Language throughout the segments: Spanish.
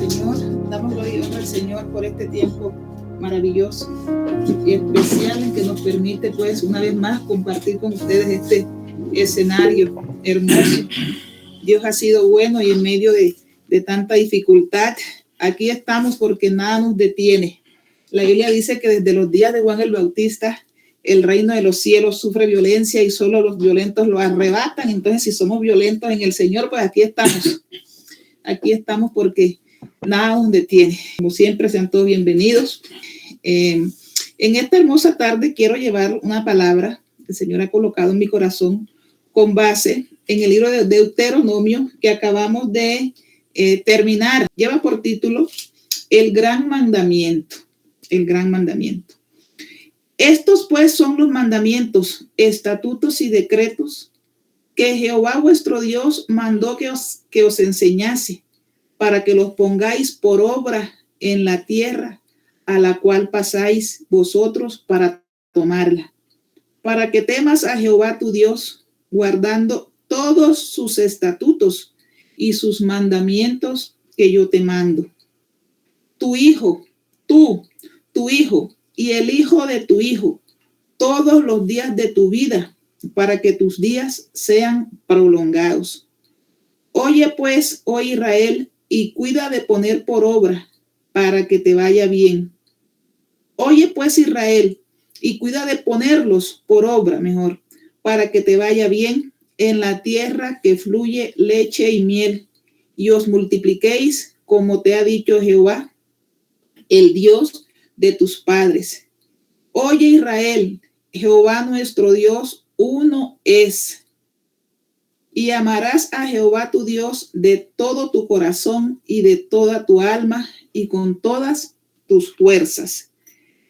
Señor. Damos gloria y honra al Señor por este tiempo maravilloso y especial en que nos permite, pues, una vez más compartir con ustedes este escenario hermoso. Dios ha sido bueno y en medio de tanta dificultad, aquí estamos porque nada nos detiene. La Biblia dice que desde los días de Juan el Bautista, el reino de los cielos sufre violencia y solo los violentos lo arrebatan. Entonces, si somos violentos en el Señor, pues aquí estamos. Aquí estamos porque nada nos detiene. Como siempre, sean todos bienvenidos. En esta hermosa tarde quiero llevar una palabra que el Señor ha colocado en mi corazón con base en el libro de Deuteronomio que acabamos de terminar. Lleva por título El Gran Mandamiento. El Gran Mandamiento. Estos pues son los mandamientos, estatutos y decretos que Jehová vuestro Dios mandó que os enseñase, para que los pongáis por obra en la tierra a la cual pasáis vosotros para tomarla, para que temas a Jehová tu Dios, guardando todos sus estatutos y sus mandamientos que yo te mando. Tu hijo, tu hijo y el hijo de tu hijo, todos los días de tu vida, para que tus días sean prolongados. Oye pues, oh Israel, y cuida de poner por obra para que te vaya bien. Oye pues, Israel, y cuida de ponerlos por obra, mejor, para que te vaya bien en la tierra que fluye leche y miel, y os multipliquéis como te ha dicho Jehová, el Dios de tus padres. Oye, Israel, Jehová nuestro Dios, uno es. Y amarás a Jehová tu Dios de todo tu corazón y de toda tu alma y con todas tus fuerzas.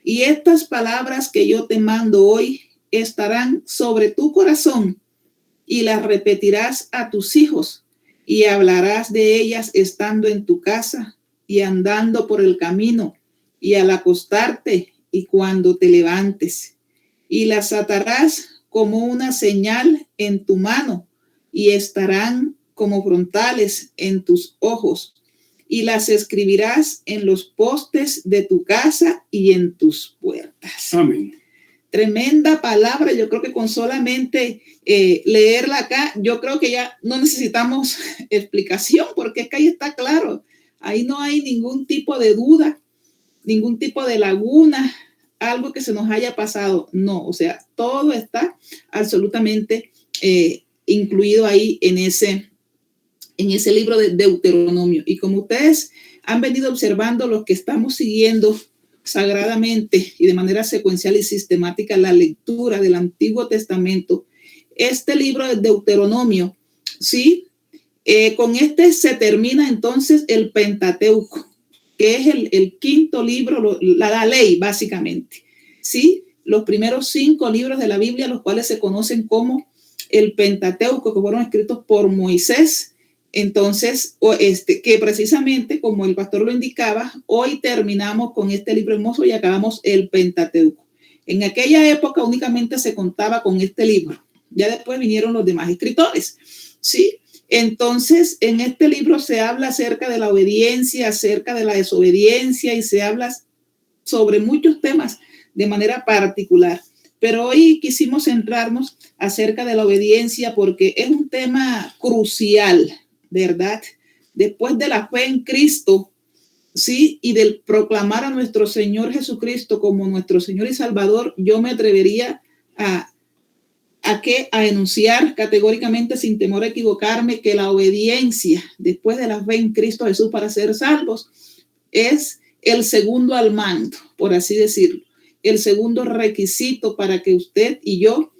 Y estas palabras que yo te mando hoy estarán sobre tu corazón y las repetirás a tus hijos y hablarás de ellas estando en tu casa y andando por el camino y al acostarte y cuando te levantes. Y las atarás como una señal en tu mano y estarán como frontales en tus ojos, y las escribirás en los postes de tu casa y en tus puertas. Amén. Tremenda palabra. Yo creo que con solamente leerla acá, yo creo que ya no necesitamos explicación, porque es que ahí está claro. Ahí no hay ningún tipo de duda, ningún tipo de laguna, algo que se nos haya pasado. No, o sea, todo está absolutamente incluido ahí en ese libro de Deuteronomio. Y como ustedes han venido observando, los que estamos siguiendo sagradamente y de manera secuencial y sistemática la lectura del Antiguo Testamento, este libro de Deuteronomio, ¿sí? Con este se termina entonces el Pentateuco, que es el quinto libro, la ley básicamente, ¿sí? Los primeros 5 libros de la Biblia, los cuales se conocen como el Pentateuco, que fueron escritos por Moisés. Entonces, que precisamente, como el pastor lo indicaba, hoy terminamos con este libro hermoso y acabamos el Pentateuco. En aquella época únicamente se contaba con este libro. Ya después vinieron los demás escritores, ¿sí? Entonces, en este libro se habla acerca de la obediencia, acerca de la desobediencia y se habla sobre muchos temas de manera particular. Pero hoy quisimos centrarnos acerca de la obediencia porque es un tema crucial, ¿verdad? Después de la fe en Cristo, sí, y del proclamar a nuestro Señor Jesucristo como nuestro Señor y Salvador, yo me atrevería a enunciar categóricamente, sin temor a equivocarme, que la obediencia después de la fe en Cristo Jesús para ser salvos es el segundo al mando, por así decirlo, el segundo requisito para que usted y yo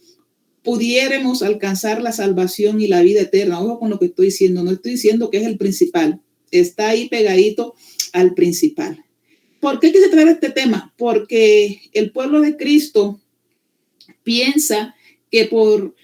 pudiéramos alcanzar la salvación y la vida eterna. Ojo con lo que estoy diciendo, no estoy diciendo que es el principal, está ahí pegadito al principal. ¿Por qué quise traer este tema? Porque el pueblo de Cristo piensa que por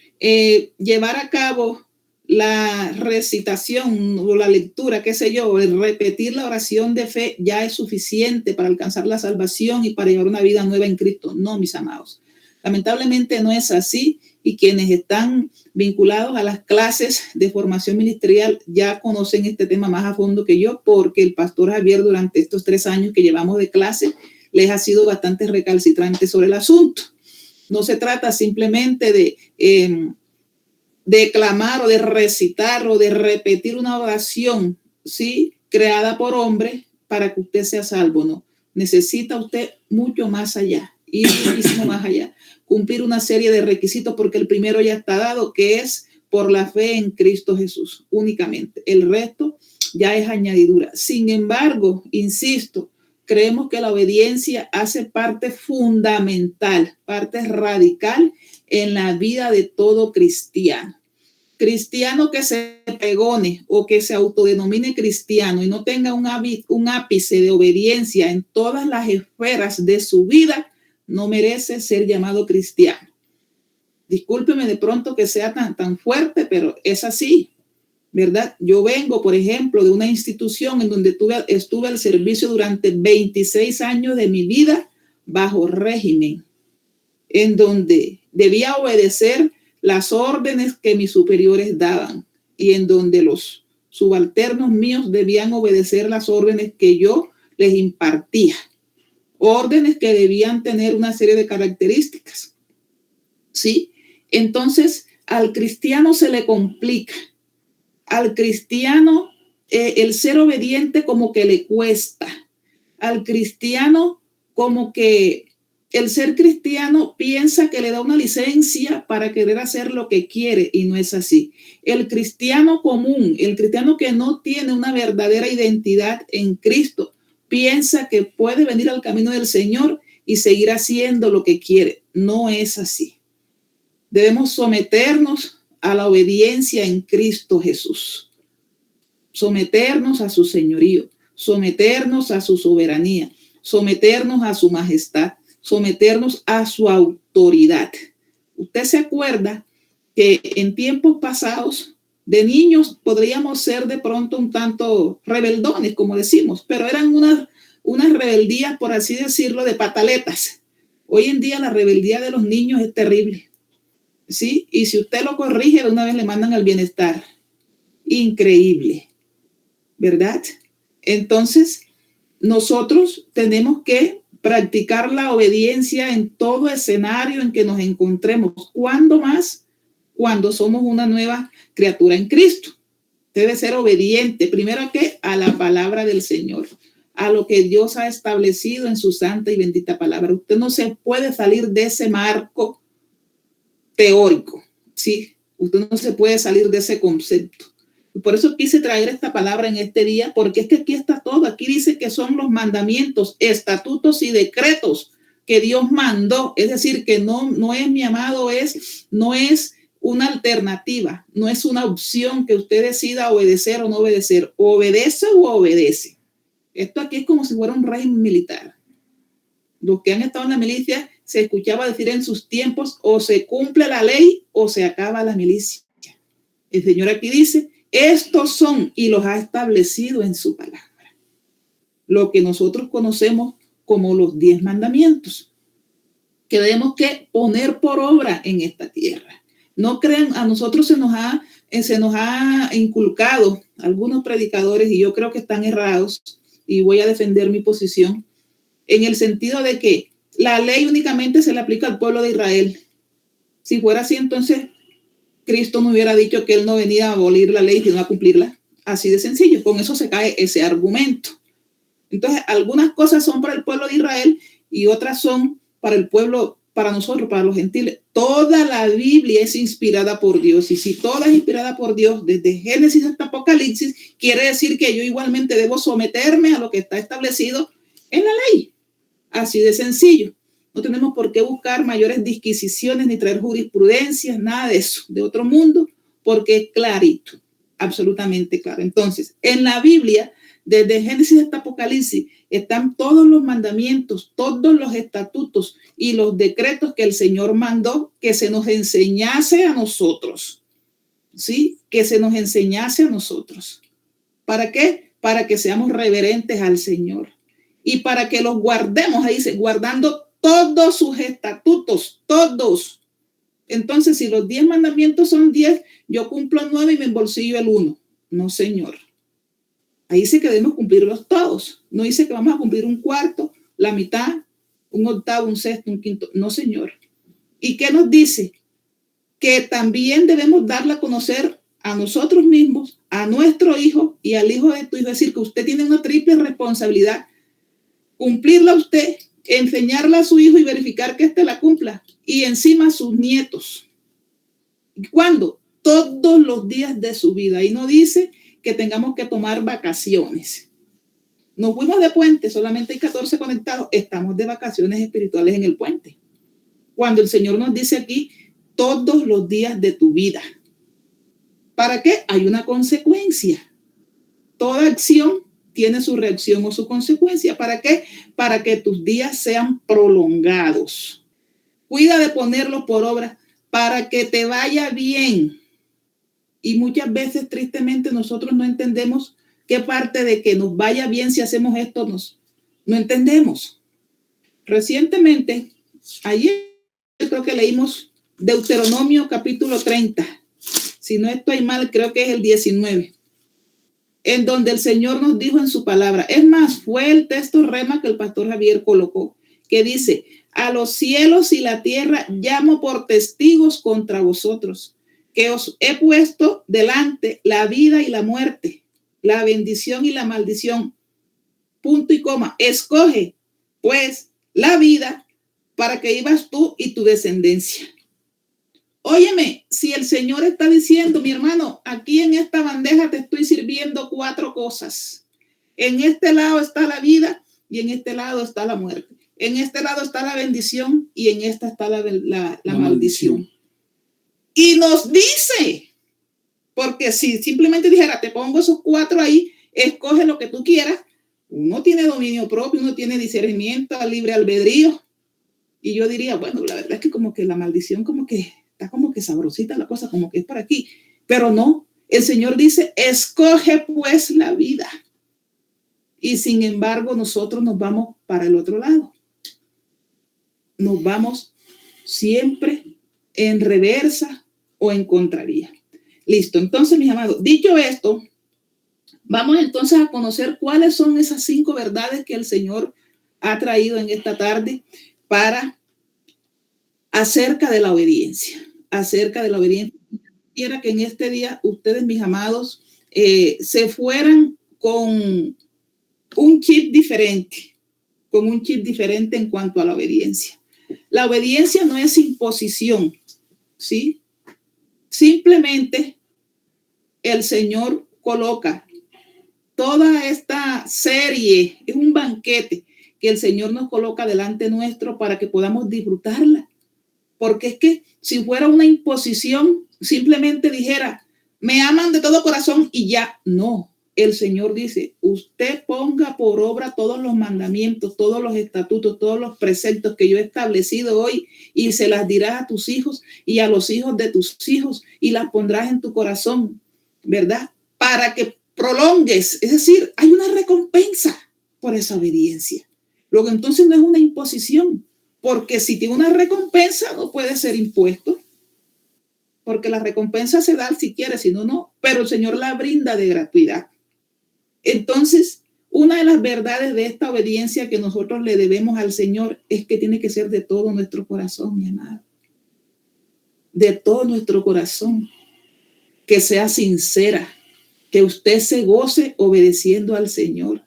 llevar a cabo la recitación o la lectura, qué sé yo, el repetir la oración de fe ya es suficiente para alcanzar la salvación y para llevar una vida nueva en Cristo. No, mis amados. Lamentablemente no es así y quienes están vinculados a las clases de formación ministerial ya conocen este tema más a fondo que yo, porque el pastor Javier durante estos 3 años que llevamos de clase les ha sido bastante recalcitrante sobre el asunto. No se trata simplemente de declamar o de recitar o de repetir una oración, ¿sí?, creada por hombre para que usted sea salvo. No, necesita usted mucho más allá, ir muchísimo más allá, cumplir una serie de requisitos, porque el primero ya está dado, que es por la fe en Cristo Jesús únicamente. El resto ya es añadidura. Sin embargo, insisto, creemos que la obediencia hace parte fundamental, parte radical en la vida de todo cristiano. Cristiano que se pregone o que se autodenomine cristiano y no tenga un ápice de obediencia en todas las esferas de su vida, no merece ser llamado cristiano. Discúlpeme de pronto que sea tan fuerte, pero es así, ¿verdad? Yo vengo, por ejemplo, de una institución en donde estuve al servicio durante 26 años de mi vida bajo régimen, en donde debía obedecer las órdenes que mis superiores daban y en donde los subalternos míos debían obedecer las órdenes que yo les impartía. Órdenes que debían tener una serie de características, ¿sí? Entonces, al cristiano se le complica. Al cristiano el ser obediente como que le cuesta. Al cristiano como que el ser cristiano piensa que le da una licencia para querer hacer lo que quiere y no es así. El cristiano común, el cristiano que no tiene una verdadera identidad en Cristo, piensa que puede venir al camino del Señor y seguir haciendo lo que quiere. No es así. Debemos someternos a la obediencia en Cristo Jesús. Someternos a su señorío, someternos a su soberanía, someternos a su majestad, someternos a su autoridad. Usted se acuerda que en tiempos pasados de niños podríamos ser de pronto un tanto rebeldones, como decimos, pero eran unas rebeldías, por así decirlo, de pataletas. Hoy en día la rebeldía de los niños es terrible, ¿sí? Y si usted lo corrige, de una vez le mandan al bienestar. Increíble, ¿verdad? Entonces, nosotros tenemos que practicar la obediencia en todo escenario en que nos encontremos. ¿Cuándo más? Cuando somos una nueva criatura en Cristo. Debe ser obediente. Primero, ¿a qué? A la palabra del Señor, a lo que Dios ha establecido en su santa y bendita palabra. Usted no se puede salir de ese marco teórico, ¿sí? Usted no se puede salir de ese concepto. Por eso quise traer esta palabra en este día, porque es que aquí está todo. Aquí dice que son los mandamientos, estatutos y decretos que Dios mandó. Es decir, que no es, mi amado, no es una alternativa, no es una opción que usted decida obedecer o no obedecer. Obedece o obedece. Esto aquí es como si fuera un régimen militar. Los que han estado en la milicia se escuchaba decir en sus tiempos: o se cumple la ley o se acaba la milicia. El Señor aquí dice: estos son, y los ha establecido en su palabra. Lo que nosotros conocemos como los 10 mandamientos, que debemos que poner por obra en esta tierra. No crean, a nosotros se nos ha inculcado algunos predicadores, y yo creo que están errados, y voy a defender mi posición, en el sentido de que la ley únicamente se le aplica al pueblo de Israel. Si fuera así, entonces Cristo no hubiera dicho que él no venía a abolir la ley, sino a cumplirla. Así de sencillo. Con eso se cae ese argumento. Entonces, algunas cosas son para el pueblo de Israel y otras son para el pueblo, para nosotros, para los gentiles. Toda la Biblia es inspirada por Dios. Y si toda es inspirada por Dios, desde Génesis hasta Apocalipsis, quiere decir que yo igualmente debo someterme a lo que está establecido en la ley. Así de sencillo. No tenemos por qué buscar mayores disquisiciones ni traer jurisprudencias, nada de eso, de otro mundo, porque es clarito, absolutamente claro. Entonces, en la Biblia, desde Génesis hasta Apocalipsis, están todos los mandamientos, todos los estatutos y los decretos que el Señor mandó que se nos enseñase a nosotros, ¿sí? Que se nos enseñase a nosotros. ¿Para qué? Para que seamos reverentes al Señor y para que los guardemos, ahí dice, guardando todos sus estatutos, todos. Entonces, si los 10 mandamientos son 10, yo cumplo 9 y me embolsillo el 1. No, Señor. Ahí dice que debemos cumplirlos todos. No dice que vamos a cumplir un cuarto, la mitad, un octavo, un sexto, un quinto. No, Señor. ¿Y qué nos dice? Que también debemos darle a conocer a nosotros mismos, a nuestro hijo y al hijo de tu hijo. Es decir, que usted tiene una triple responsabilidad. Cumplirla usted, enseñarla a su hijo y verificar que éste la cumpla. Y encima a sus nietos. ¿Cuándo? Todos los días de su vida. Y no dice que tengamos que tomar vacaciones. Nos fuimos de puente, solamente hay 14 conectados. Estamos de vacaciones espirituales en el puente. Cuando el Señor nos dice aquí, todos los días de tu vida. ¿Para qué? Hay una consecuencia. Toda acción tiene su reacción o su consecuencia. ¿Para qué? Para que tus días sean prolongados. Cuida de ponerlos por obra para que te vaya bien. Y muchas veces, tristemente, nosotros no entendemos qué parte de que nos vaya bien si hacemos esto no entendemos. Recientemente, ayer creo que leímos Deuteronomio capítulo 30. Si no estoy mal, creo que es el 19. En donde el Señor nos dijo en su palabra. Es más, fue el texto rema que el pastor Javier colocó, que dice: a los cielos y la tierra llamo por testigos contra vosotros, que os he puesto delante la vida y la muerte, la bendición y la maldición. Punto y coma. Escoge, pues, la vida para que vivas tú y tu descendencia. Óyeme, si el Señor está diciendo, mi hermano, aquí en esta bandeja te estoy sirviendo 4 cosas. En este lado está la vida y en este lado está la muerte. En este lado está la bendición y en esta está la maldición. Y nos dice, porque si simplemente dijera, te pongo esos 4 ahí, escoge lo que tú quieras, uno tiene dominio propio, uno tiene discernimiento, libre albedrío. Y yo diría, bueno, la verdad es que como que la maldición como que está como que sabrosita la cosa, como que es por aquí. Pero no, el Señor dice, escoge pues la vida. Y sin embargo, nosotros nos vamos para el otro lado. Nos vamos siempre en reversa o en contravía. Listo, entonces, mis amados, dicho esto, vamos entonces a conocer cuáles son esas 5 verdades que el Señor ha traído en esta tarde acerca de la obediencia. Quiera que en este día ustedes, mis amados, se fueran con un chip diferente en cuanto a la obediencia. La obediencia no es imposición, ¿sí? Simplemente el Señor coloca toda esta serie, es un banquete que el Señor nos coloca delante nuestro para que podamos disfrutarla. Porque es que si fuera una imposición, simplemente dijera, me aman de todo corazón y ya. No, el Señor dice, usted ponga por obra todos los mandamientos, todos los estatutos, todos los preceptos que yo he establecido hoy y se las dirás a tus hijos y a los hijos de tus hijos y las pondrás en tu corazón, ¿verdad? Para que prolongues, es decir, hay una recompensa por esa obediencia. Luego entonces no es una imposición. Porque si tiene una recompensa, no puede ser impuesto. Porque la recompensa se da si quiere, si no, no. Pero el Señor la brinda de gratuidad. Entonces, una de las verdades de esta obediencia que nosotros le debemos al Señor es que tiene que ser de todo nuestro corazón, mi amado. De todo nuestro corazón. Que sea sincera. Que usted se goce obedeciendo al Señor.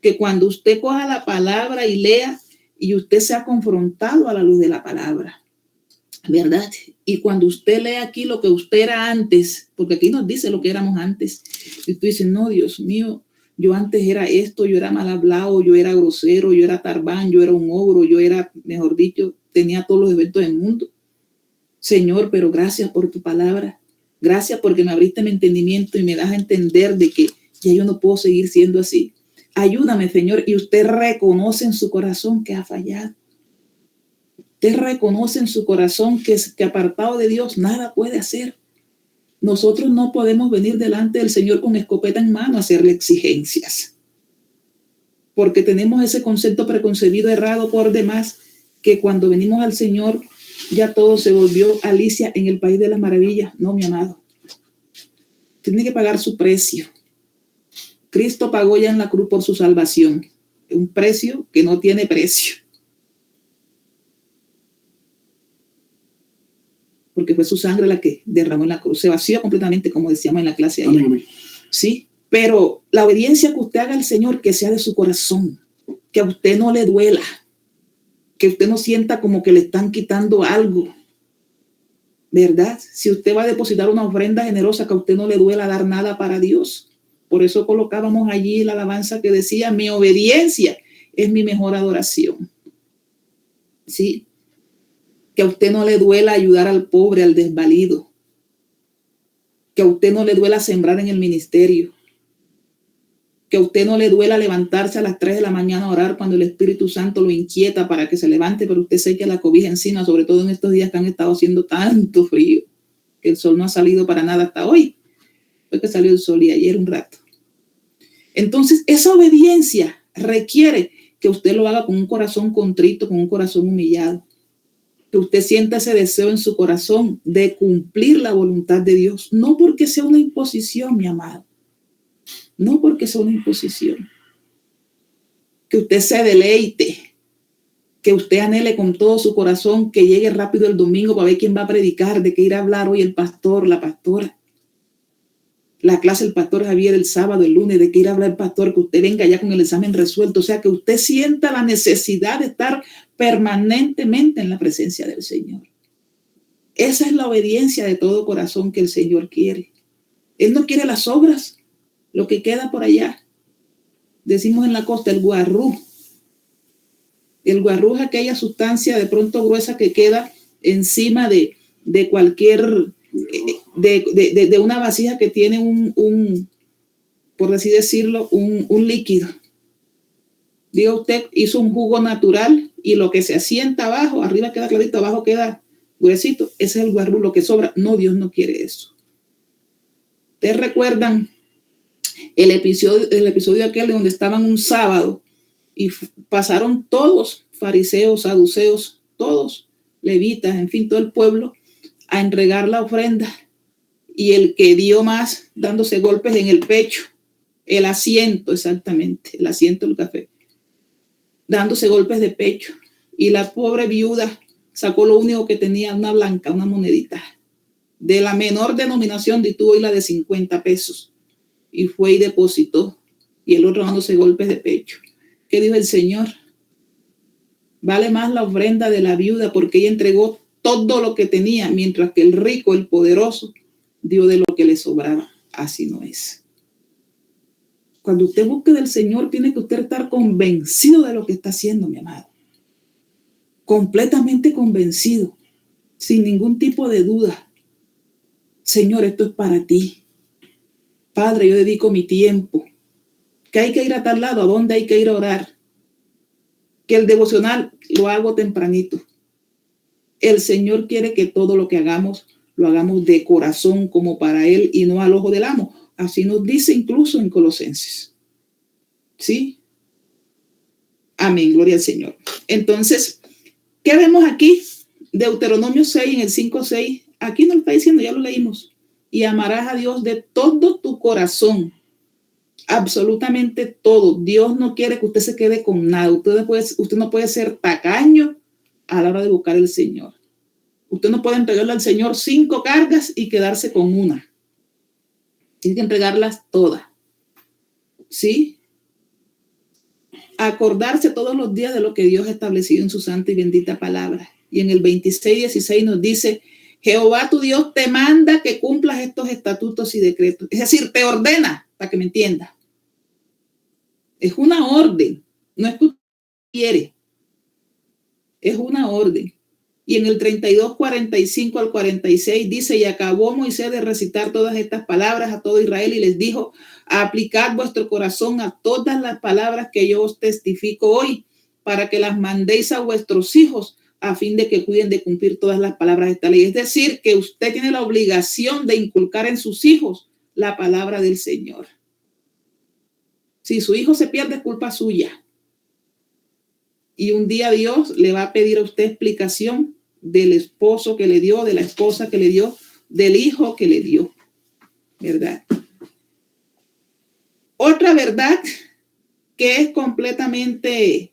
Que cuando usted coja la palabra y lea, y usted se ha confrontado a la luz de la palabra, ¿verdad? Y cuando usted lee aquí lo que usted era antes, porque aquí nos dice lo que éramos antes, y usted dice, no, Dios mío, yo antes era esto, yo era mal hablado, yo era grosero, yo era tarbán, yo era un ogro, yo era, mejor dicho, tenía todos los eventos del mundo. Señor, pero gracias por tu palabra, gracias porque me abriste mi entendimiento y me das a entender de que ya yo no puedo seguir siendo así. Ayúdame, Señor, y usted reconoce en su corazón que ha fallado. Usted reconoce en su corazón que apartado de Dios nada puede hacer. Nosotros no podemos venir delante del Señor con escopeta en mano a hacerle exigencias. Porque tenemos ese concepto preconcebido errado por demás, que cuando venimos al Señor ya todo se volvió Alicia en el país de las maravillas. No, mi amado. Tiene que pagar su precio. Cristo pagó ya en la cruz por su salvación. Un precio que no tiene precio. Porque fue su sangre la que derramó en la cruz. Se vació completamente, como decíamos en la clase ayer. Amén. Sí, pero la obediencia que usted haga al Señor, que sea de su corazón. Que a usted no le duela. Que usted no sienta como que le están quitando algo. ¿Verdad? Si usted va a depositar una ofrenda generosa, que a usted no le duela dar nada para Dios. Por eso colocábamos allí la alabanza que decía, mi obediencia es mi mejor adoración. ¿Sí? Que a usted no le duela ayudar al pobre, al desvalido. Que a usted no le duela sembrar en el ministerio. Que a usted no le duela levantarse a las 3 de la mañana a orar cuando el Espíritu Santo lo inquieta para que se levante, pero usted se echa la cobija encima, sobre todo en estos días que han estado haciendo tanto frío, que el sol no ha salido para nada hasta hoy. Fue que salió el sol y ayer un rato. Entonces, esa obediencia requiere que usted lo haga con un corazón contrito, con un corazón humillado. Que usted sienta ese deseo en su corazón de cumplir la voluntad de Dios. No porque sea una imposición, mi amado. No porque sea una imposición. Que usted se deleite. Que usted anhele con todo su corazón que llegue rápido el domingo para ver quién va a predicar, de qué irá a hablar hoy el pastor, la pastora. La clase del pastor Javier el sábado, el lunes, de que ir a hablar el pastor, que usted venga ya con el examen resuelto. O sea, que usted sienta la necesidad de estar permanentemente en la presencia del Señor. Esa es la obediencia de todo corazón que el Señor quiere. Él no quiere las obras, lo que queda por allá. Decimos en la costa, el guarrú. El guarrú es aquella sustancia de pronto gruesa que queda encima de cualquier... De una vasija que tiene un por así decirlo, un líquido. Diga usted, hizo un jugo natural y lo que se asienta abajo, arriba queda clarito, abajo queda gruesito. Ese es el guarrú, lo que sobra. No, Dios no quiere eso. ¿Ustedes recuerdan el episodio aquel donde estaban un sábado y pasaron todos, fariseos, saduceos, todos, levitas, en fin, todo el pueblo, a entregar la ofrenda, y el que dio más dándose golpes en el pecho, el asiento, exactamente, el asiento del café, dándose golpes de pecho, y la pobre viuda sacó lo único que tenía, una blanca, una monedita de la menor denominación, de tuvo y la de 50 pesos, y fue y depositó, y el otro dándose golpes de pecho. ¿Qué dijo el Señor? Vale más la ofrenda de la viuda, porque ella entregó todo lo que tenía, mientras que el rico, el poderoso, dio de lo que le sobraba. Así no es. Cuando usted busque del Señor, tiene que usted estar convencido de lo que está haciendo, mi amado. Completamente convencido, sin ningún tipo de duda. Señor, esto es para ti. Padre, yo dedico mi tiempo. Que hay que ir a tal lado, a dónde hay que ir a orar. Que el devocional lo hago tempranito. El Señor quiere que todo lo que hagamos, lo hagamos de corazón como para Él y no al ojo del amo. Así nos dice incluso en Colosenses. ¿Sí? Amén, gloria al Señor. Entonces, ¿qué vemos aquí? Deuteronomio 6, en el 5:6. Aquí nos está diciendo, ya lo leímos. Y amarás a Dios de todo tu corazón. Absolutamente todo. Dios no quiere que usted se quede con nada. Usted no puede ser tacaño a la hora de buscar al Señor. Usted no puede entregarle al Señor 5 cargas y quedarse con una. Tiene que entregarlas todas. ¿Sí? Acordarse todos los días de lo que Dios ha establecido en su santa y bendita palabra. Y en el 26:16 nos dice, Jehová tu Dios te manda que cumplas estos estatutos y decretos. Es decir, te ordena, para que me entienda. Es una orden. No es que usted quiere. Es una orden. Y en el 32:45 al 46 dice, y acabó Moisés de recitar todas estas palabras a todo Israel y les dijo, aplicad vuestro corazón a todas las palabras que yo os testifico hoy, para que las mandéis a vuestros hijos, a fin de que cuiden de cumplir todas las palabras de esta ley. Es decir, que usted tiene la obligación de inculcar en sus hijos la palabra del Señor. Si su hijo se pierde, es culpa suya. Y un día Dios le va a pedir a usted explicación del esposo que le dio, de la esposa que le dio, del hijo que le dio, ¿verdad? Otra verdad que es completamente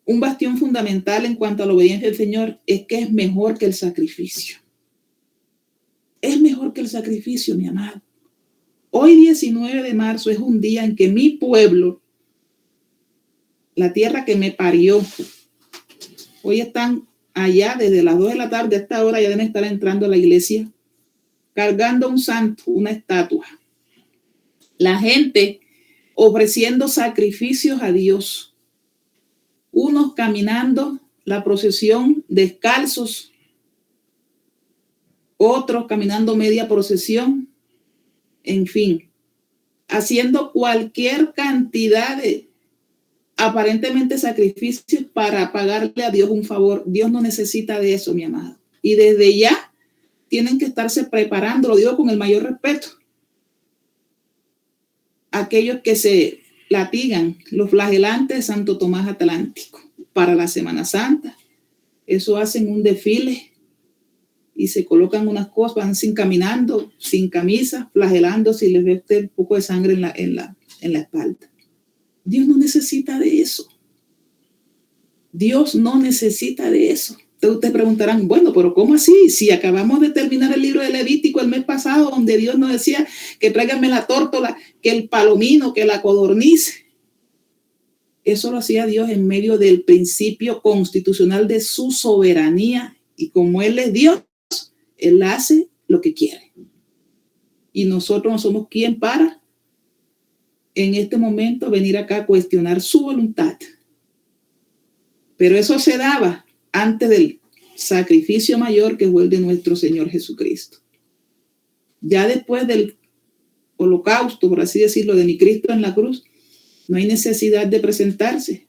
un bastión fundamental en cuanto a la obediencia del Señor es que es mejor que el sacrificio. Es mejor que el sacrificio, mi amado. Hoy 19 de marzo es un día en que mi pueblo, la tierra que me parió, hoy están allá desde las 2 de la tarde a esta hora, ya deben estar entrando a la iglesia, cargando un santo, una estatua. La gente ofreciendo sacrificios a Dios. Unos caminando la procesión descalzos, otros caminando media procesión, en fin, haciendo cualquier cantidad de aparentemente sacrificios para pagarle a Dios un favor. Dios no necesita de eso, mi amado. Y desde ya tienen que estarse preparando, lo digo con el mayor respeto, aquellos que se latigan, los flagelantes de Santo Tomás Atlántico, para la Semana Santa. Eso hacen un desfile y se colocan unas cosas, van sin caminando, sin camisa, flagelando si les ve un poco de sangre en la espalda. Dios no necesita de eso. Dios no necesita de eso. Entonces ustedes preguntarán, bueno, pero ¿cómo así? Si acabamos de terminar el libro de Levítico el mes pasado, donde Dios nos decía que tráiganme la tórtola, que el palomino, que la codorniz. Eso lo hacía Dios en medio del principio constitucional de su soberanía. Y como Él es Dios, Él hace lo que quiere. Y nosotros no somos quien para en este momento venir acá a cuestionar su voluntad. Pero eso se daba antes del sacrificio mayor que fue el de nuestro Señor Jesucristo. Ya después del holocausto, por así decirlo, de mi Cristo en la cruz, no hay necesidad de presentarse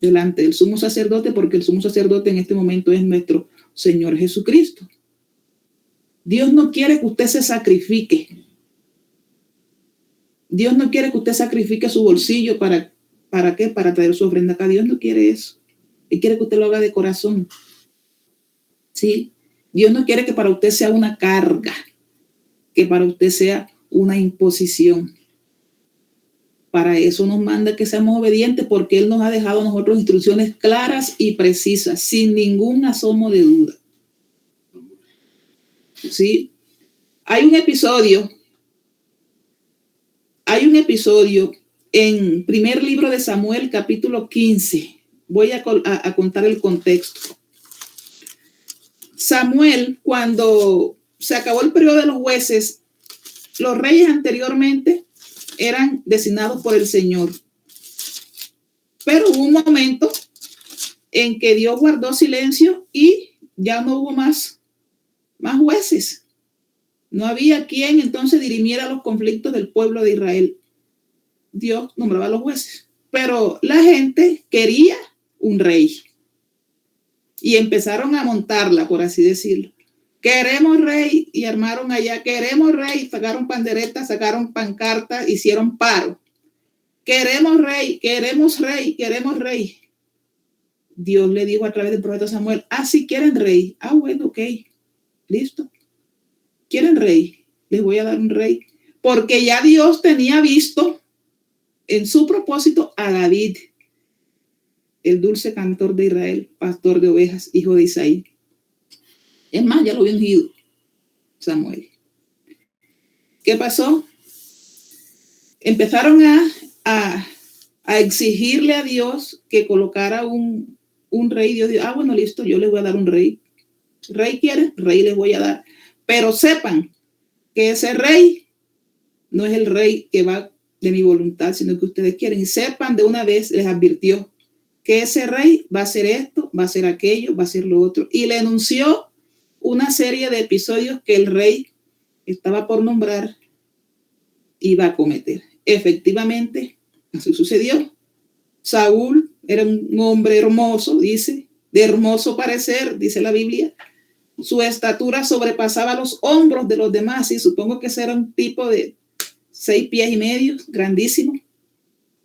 delante del sumo sacerdote, porque el sumo sacerdote en este momento es nuestro Señor Jesucristo. Dios no quiere que usted se sacrifique. Dios no quiere que usted sacrifique su bolsillo ¿para qué? Para traer su ofrenda acá. Dios no quiere eso. Él quiere que usted lo haga de corazón. ¿Sí? Dios no quiere que para usted sea una carga, que para usted sea una imposición. Para eso nos manda que seamos obedientes, porque Él nos ha dejado a nosotros instrucciones claras y precisas, sin ningún asomo de duda. ¿Sí? Hay un episodio en primer libro de Samuel, capítulo 15. Voy a contar el contexto. Samuel, cuando se acabó el periodo de los jueces, los reyes anteriormente eran designados por el Señor. Pero hubo un momento en que Dios guardó silencio y ya no hubo más jueces. No había quien entonces dirimiera los conflictos del pueblo de Israel. Dios nombraba a los jueces. Pero la gente quería un rey. Y empezaron a montarla, por así decirlo. Queremos rey, y armaron allá, queremos rey, sacaron panderetas, sacaron pancartas, hicieron paro. Queremos rey, queremos rey, queremos rey. Dios le dijo a través del profeta Samuel, si quieren rey. Bueno, ok, listo. ¿Quieren rey? Les voy a dar un rey. Porque ya Dios tenía visto en su propósito a David, el dulce cantor de Israel, pastor de ovejas, hijo de Isaí. Es más, ya lo había ungido Samuel. ¿Qué pasó? Empezaron a exigirle a Dios que colocara un rey. Dios dijo, bueno, listo, yo les voy a dar un rey. ¿Rey quieren? Rey les voy a dar. Pero sepan que ese rey no es el rey que va de mi voluntad, sino que ustedes quieren. Y sepan de una vez, les advirtió, que ese rey va a hacer esto, va a hacer aquello, va a hacer lo otro. Y le anunció una serie de episodios que el rey estaba por nombrar iba a cometer. Efectivamente, así sucedió. Saúl era un hombre hermoso, dice, de hermoso parecer, dice la Biblia. Su estatura sobrepasaba los hombros de los demás, y supongo que ese era un tipo de 6 pies y medio, grandísimo,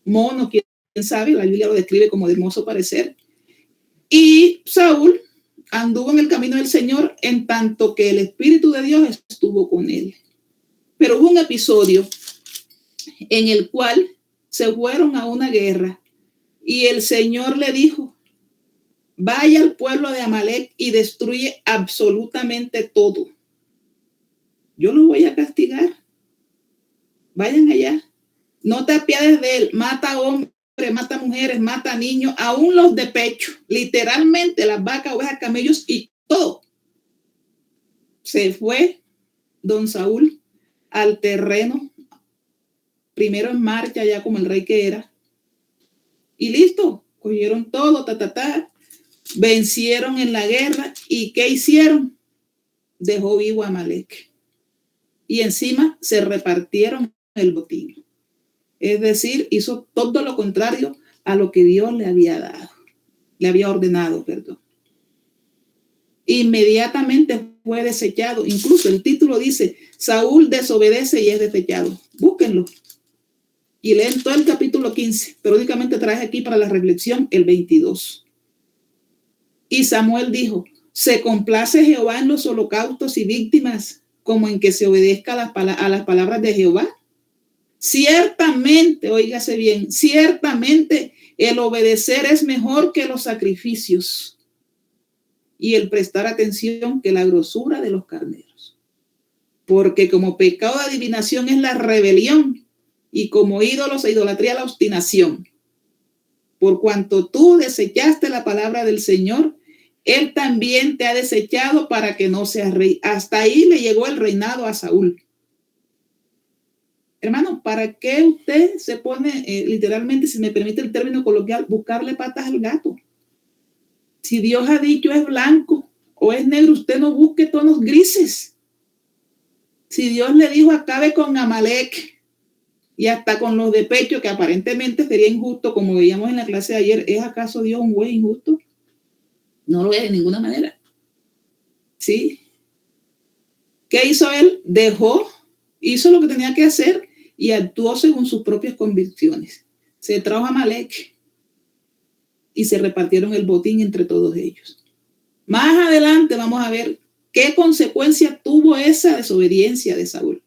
mono, quién sabe, la Biblia lo describe como de hermoso parecer. Y Saúl anduvo en el camino del Señor en tanto que el Espíritu de Dios estuvo con él. Pero hubo un episodio en el cual se fueron a una guerra y el Señor le dijo: vaya al pueblo de Amalek y destruye absolutamente todo. Yo los voy a castigar. Vayan allá. No te apiades de él. Mata hombres, mata mujeres, mata niños, aún los de pecho. Literalmente las vacas, ovejas, camellos y todo. Se fue don Saúl al terreno, primero en marcha, ya como el rey que era. Y listo, cogieron todo, vencieron en la guerra. ¿Y qué hicieron? Dejó vivo a Amalek. Y encima se repartieron el botín. Es decir, hizo todo lo contrario a lo que Dios le había dado, le había ordenado, perdón. Inmediatamente fue desechado. Incluso el título dice: Saúl desobedece y es desechado. Búsquenlo y leen todo el capítulo 15, pero únicamente traje aquí para la reflexión el 22. Y Samuel dijo: ¿se complace Jehová en los holocaustos y víctimas como en que se obedezca a las palabras de Jehová? Ciertamente, óigase bien, ciertamente el obedecer es mejor que los sacrificios y el prestar atención que la grosura de los carneros. Porque como pecado de adivinación es la rebelión y como ídolos e idolatría la obstinación. Por cuanto tú desechaste la palabra del Señor, Él también te ha desechado para que no seas rey. Hasta ahí le llegó el reinado a Saúl. Hermano, ¿para qué usted se pone, literalmente, si me permite el término coloquial, buscarle patas al gato? Si Dios ha dicho es blanco o es negro, usted no busque tonos grises. Si Dios le dijo acabe con Amalek y hasta con los de pecho, que aparentemente sería injusto, como veíamos en la clase de ayer, ¿es acaso Dios un juez injusto? No lo es de ninguna manera. ¿Sí? ¿Qué hizo él? Hizo lo que tenía que hacer y actuó según sus propias convicciones. Se trajo a Amalek y se repartieron el botín entre todos ellos. Más adelante vamos a ver qué consecuencia tuvo esa desobediencia de Saúl.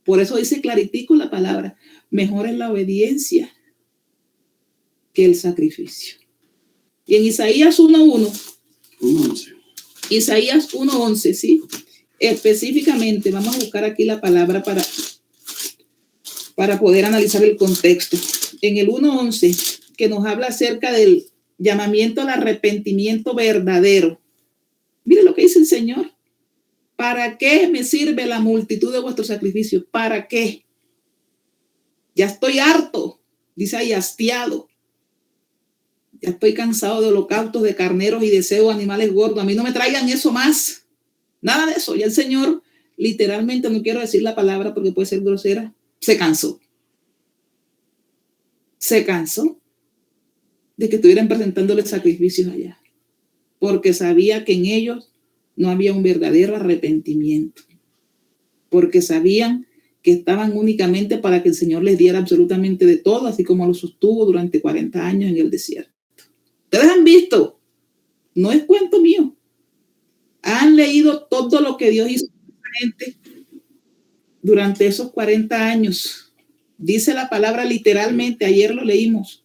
Por eso dice claritico la palabra: mejor es la obediencia que el sacrificio. Y en Isaías 1:1, Isaías 1:11, ¿sí? Específicamente, vamos a buscar aquí la palabra para poder analizar el contexto. En el 1:11, que nos habla acerca del llamamiento al arrepentimiento verdadero. Mire lo que dice el Señor: ¿para qué me sirve la multitud de vuestros sacrificios? ¿Para qué? Ya estoy harto, dice ahí, hastiado. Ya estoy cansado de holocaustos, de carneros y deseo de animales gordos. A mí no me traigan eso más. Nada de eso. Ya el Señor, literalmente, no quiero decir la palabra porque puede ser grosera, se cansó. Se cansó de que estuvieran presentándole sacrificios allá, porque sabía que en ellos no había un verdadero arrepentimiento, porque sabían que estaban únicamente para que el Señor les diera absolutamente de todo, así como lo sostuvo durante 40 años en el desierto. Ustedes han visto, no es cuento mío, han leído todo lo que Dios hizo con la gente durante esos 40 años. Dice la palabra literalmente, ayer lo leímos,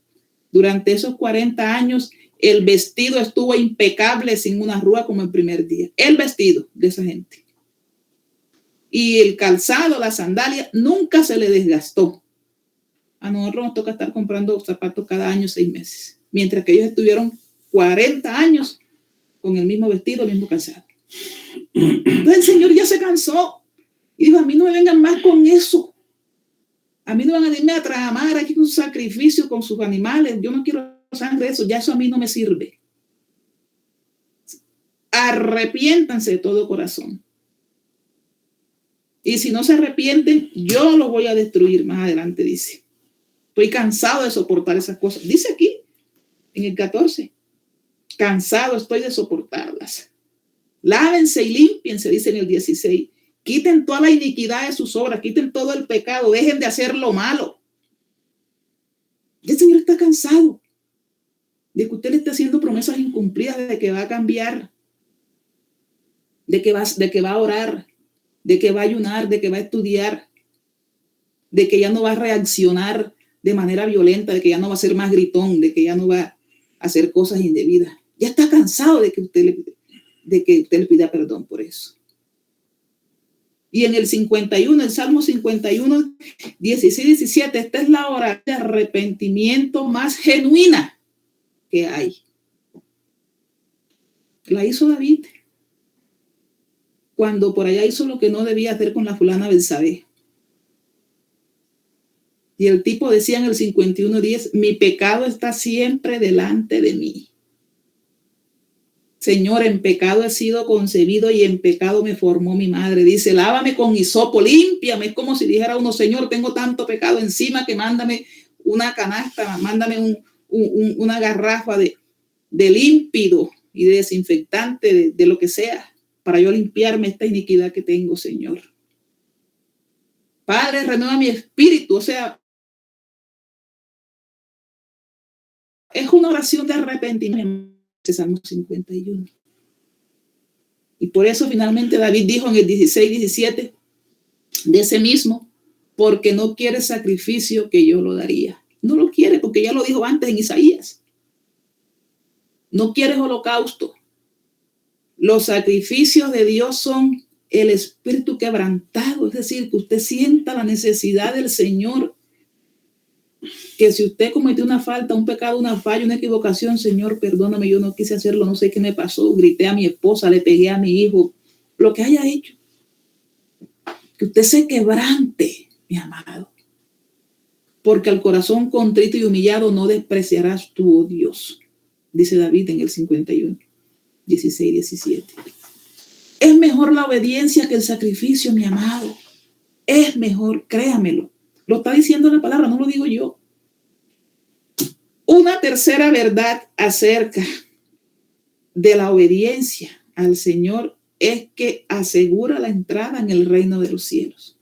durante esos 40 años el vestido estuvo impecable, sin una arruga como el primer día. El vestido de esa gente. Y el calzado, la sandalia, nunca se le desgastó. A nosotros nos toca estar comprando zapatos cada año 6 meses. Mientras que ellos estuvieron 40 años con el mismo vestido, el mismo calzado. Entonces el Señor ya se cansó. Y dijo: a mí no me vengan más con eso. A mí no van a irme a tramar aquí con sus sacrificios, con sus animales. Yo no quiero sangre de eso. Ya eso a mí no me sirve. Arrepiéntanse de todo corazón. Y si no se arrepienten, yo los voy a destruir. Más adelante dice: estoy cansado de soportar esas cosas. Dice aquí, en el 14, cansado estoy de soportarlas. Lávense y límpiense, dice en el 16. Quiten toda la iniquidad de sus obras, quiten todo el pecado, dejen de hacer lo malo. Y el Señor está cansado. de que usted le está haciendo promesas incumplidas, de que va a cambiar, de que va a orar, de que va a ayunar, de que va a estudiar, de que ya no va a reaccionar de manera violenta, de que ya no va a ser más gritón, de que ya no va a hacer cosas indebidas. Ya está cansado de que usted le pida perdón por eso. Y en el 51, el Salmo 51, 16, 17, esta es la hora de arrepentimiento más genuina que hay. La hizo David cuando por allá hizo lo que no debía hacer con la fulana Betsabé. Y el tipo decía en el 51:10, mi pecado está siempre delante de mí. Señor, en pecado he sido concebido y en pecado me formó mi madre. Dice, lávame con hisopo, límpiame. Es como si dijera uno, Señor, tengo tanto pecado encima que mándame una canasta, mándame una garrafa de límpido y de desinfectante, de lo que sea, para yo limpiarme esta iniquidad que tengo, Señor. Padre, renueva mi espíritu. O sea, es una oración de arrepentimiento. Salmo 51. Y por eso finalmente David dijo en el 16, 17 de ese mismo, porque no quiere sacrificio que yo lo daría. No lo quiere porque ya lo dijo antes en Isaías. No quiere holocausto. Los sacrificios de Dios son el espíritu quebrantado, es decir, que usted sienta la necesidad del Señor. Que si usted cometió una falta, un pecado, una falla, una equivocación, Señor, perdóname, yo no quise hacerlo, no sé qué me pasó, grité a mi esposa, le pegué a mi hijo, lo que haya hecho. Que usted se quebrante, mi amado. Porque al corazón contrito y humillado no despreciarás tú, oh Dios, dice David en el 51, 16, 17. Es mejor la obediencia que el sacrificio, mi amado. Es mejor, créamelo. Lo está diciendo la palabra, no lo digo yo. Una tercera verdad acerca de la obediencia al Señor es que asegura la entrada en el reino de los cielos.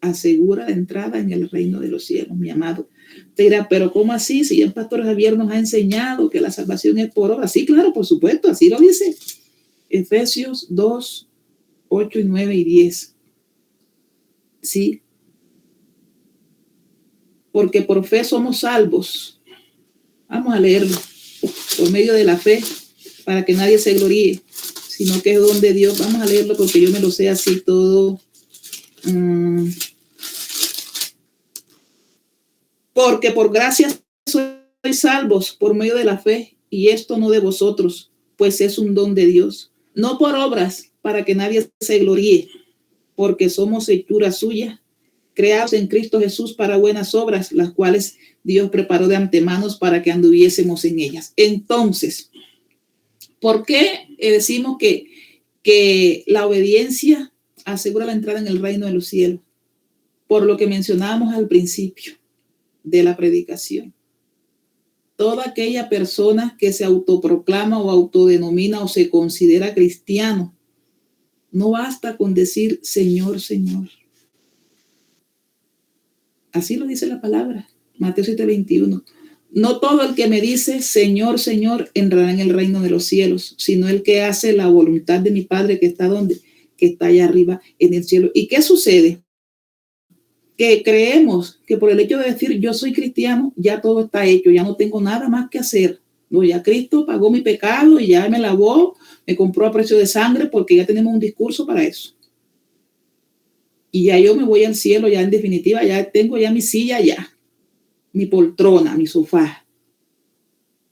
Asegura la entrada en el reino de los cielos, mi amado. Te dirá, pero ¿cómo así? Si ya el pastor Javier nos ha enseñado que la salvación es por obra. Sí, claro, por supuesto, así lo dice. Efesios 2, 8 y 9 y 10. Sí. Porque por fe somos salvos. Vamos a leerlo. Por medio de la fe, para que nadie se gloríe, sino que es don de Dios. Vamos a leerlo porque yo me lo sé así todo. Porque por gracia sois salvos por medio de la fe, y esto no de vosotros, pues es un don de Dios, no por obras, para que nadie se gloríe, porque somos hechura suya, creados en Cristo Jesús para buenas obras, las cuales Dios preparó de antemano para que anduviésemos en ellas. Entonces, ¿por qué decimos que la obediencia asegura la entrada en el reino de los cielos? Por lo que mencionábamos al principio de la predicación. Toda aquella persona que se autoproclama o autodenomina o se considera cristiano, no basta con decir Señor, Señor. Así lo dice la palabra, Mateo 7:21. No todo el que me dice Señor, Señor entrará en el reino de los cielos, sino el que hace la voluntad de mi Padre que está donde, que está allá arriba en el cielo. ¿Y qué sucede? Que creemos que por el hecho de decir yo soy cristiano, ya todo está hecho, ya no tengo nada más que hacer. No, ya Cristo pagó mi pecado y ya me lavó, me compró a precio de sangre, porque ya tenemos un discurso para eso. Y ya yo me voy al cielo, ya en definitiva, ya tengo ya mi silla, ya, mi poltrona, mi sofá.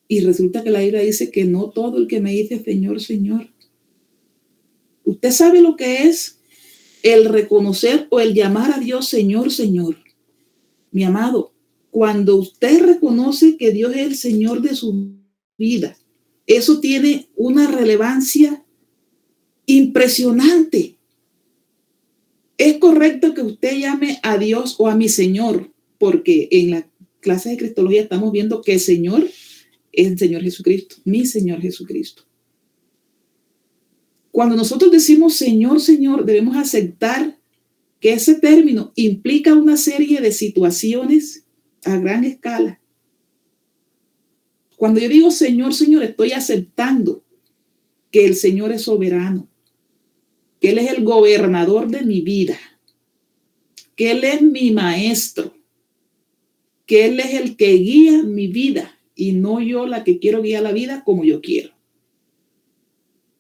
Y resulta que la Biblia dice que no todo el que me dice Señor, Señor. ¿Usted sabe lo que es el reconocer o el llamar a Dios Señor, Señor? Mi amado, cuando usted reconoce que Dios es el Señor de su vida, eso tiene una relevancia impresionante. Es correcto que usted llame a Dios o a mi Señor, porque en la clase de Cristología estamos viendo que el Señor es el Señor Jesucristo, mi Señor Jesucristo. Cuando nosotros decimos Señor, Señor, debemos aceptar que ese término implica una serie de situaciones a gran escala Cuando yo digo Señor, Señor, estoy aceptando que el Señor es soberano, que Él es el gobernador de mi vida, que Él es mi maestro, que Él es el que guía mi vida y no yo la que quiero guiar la vida como yo quiero.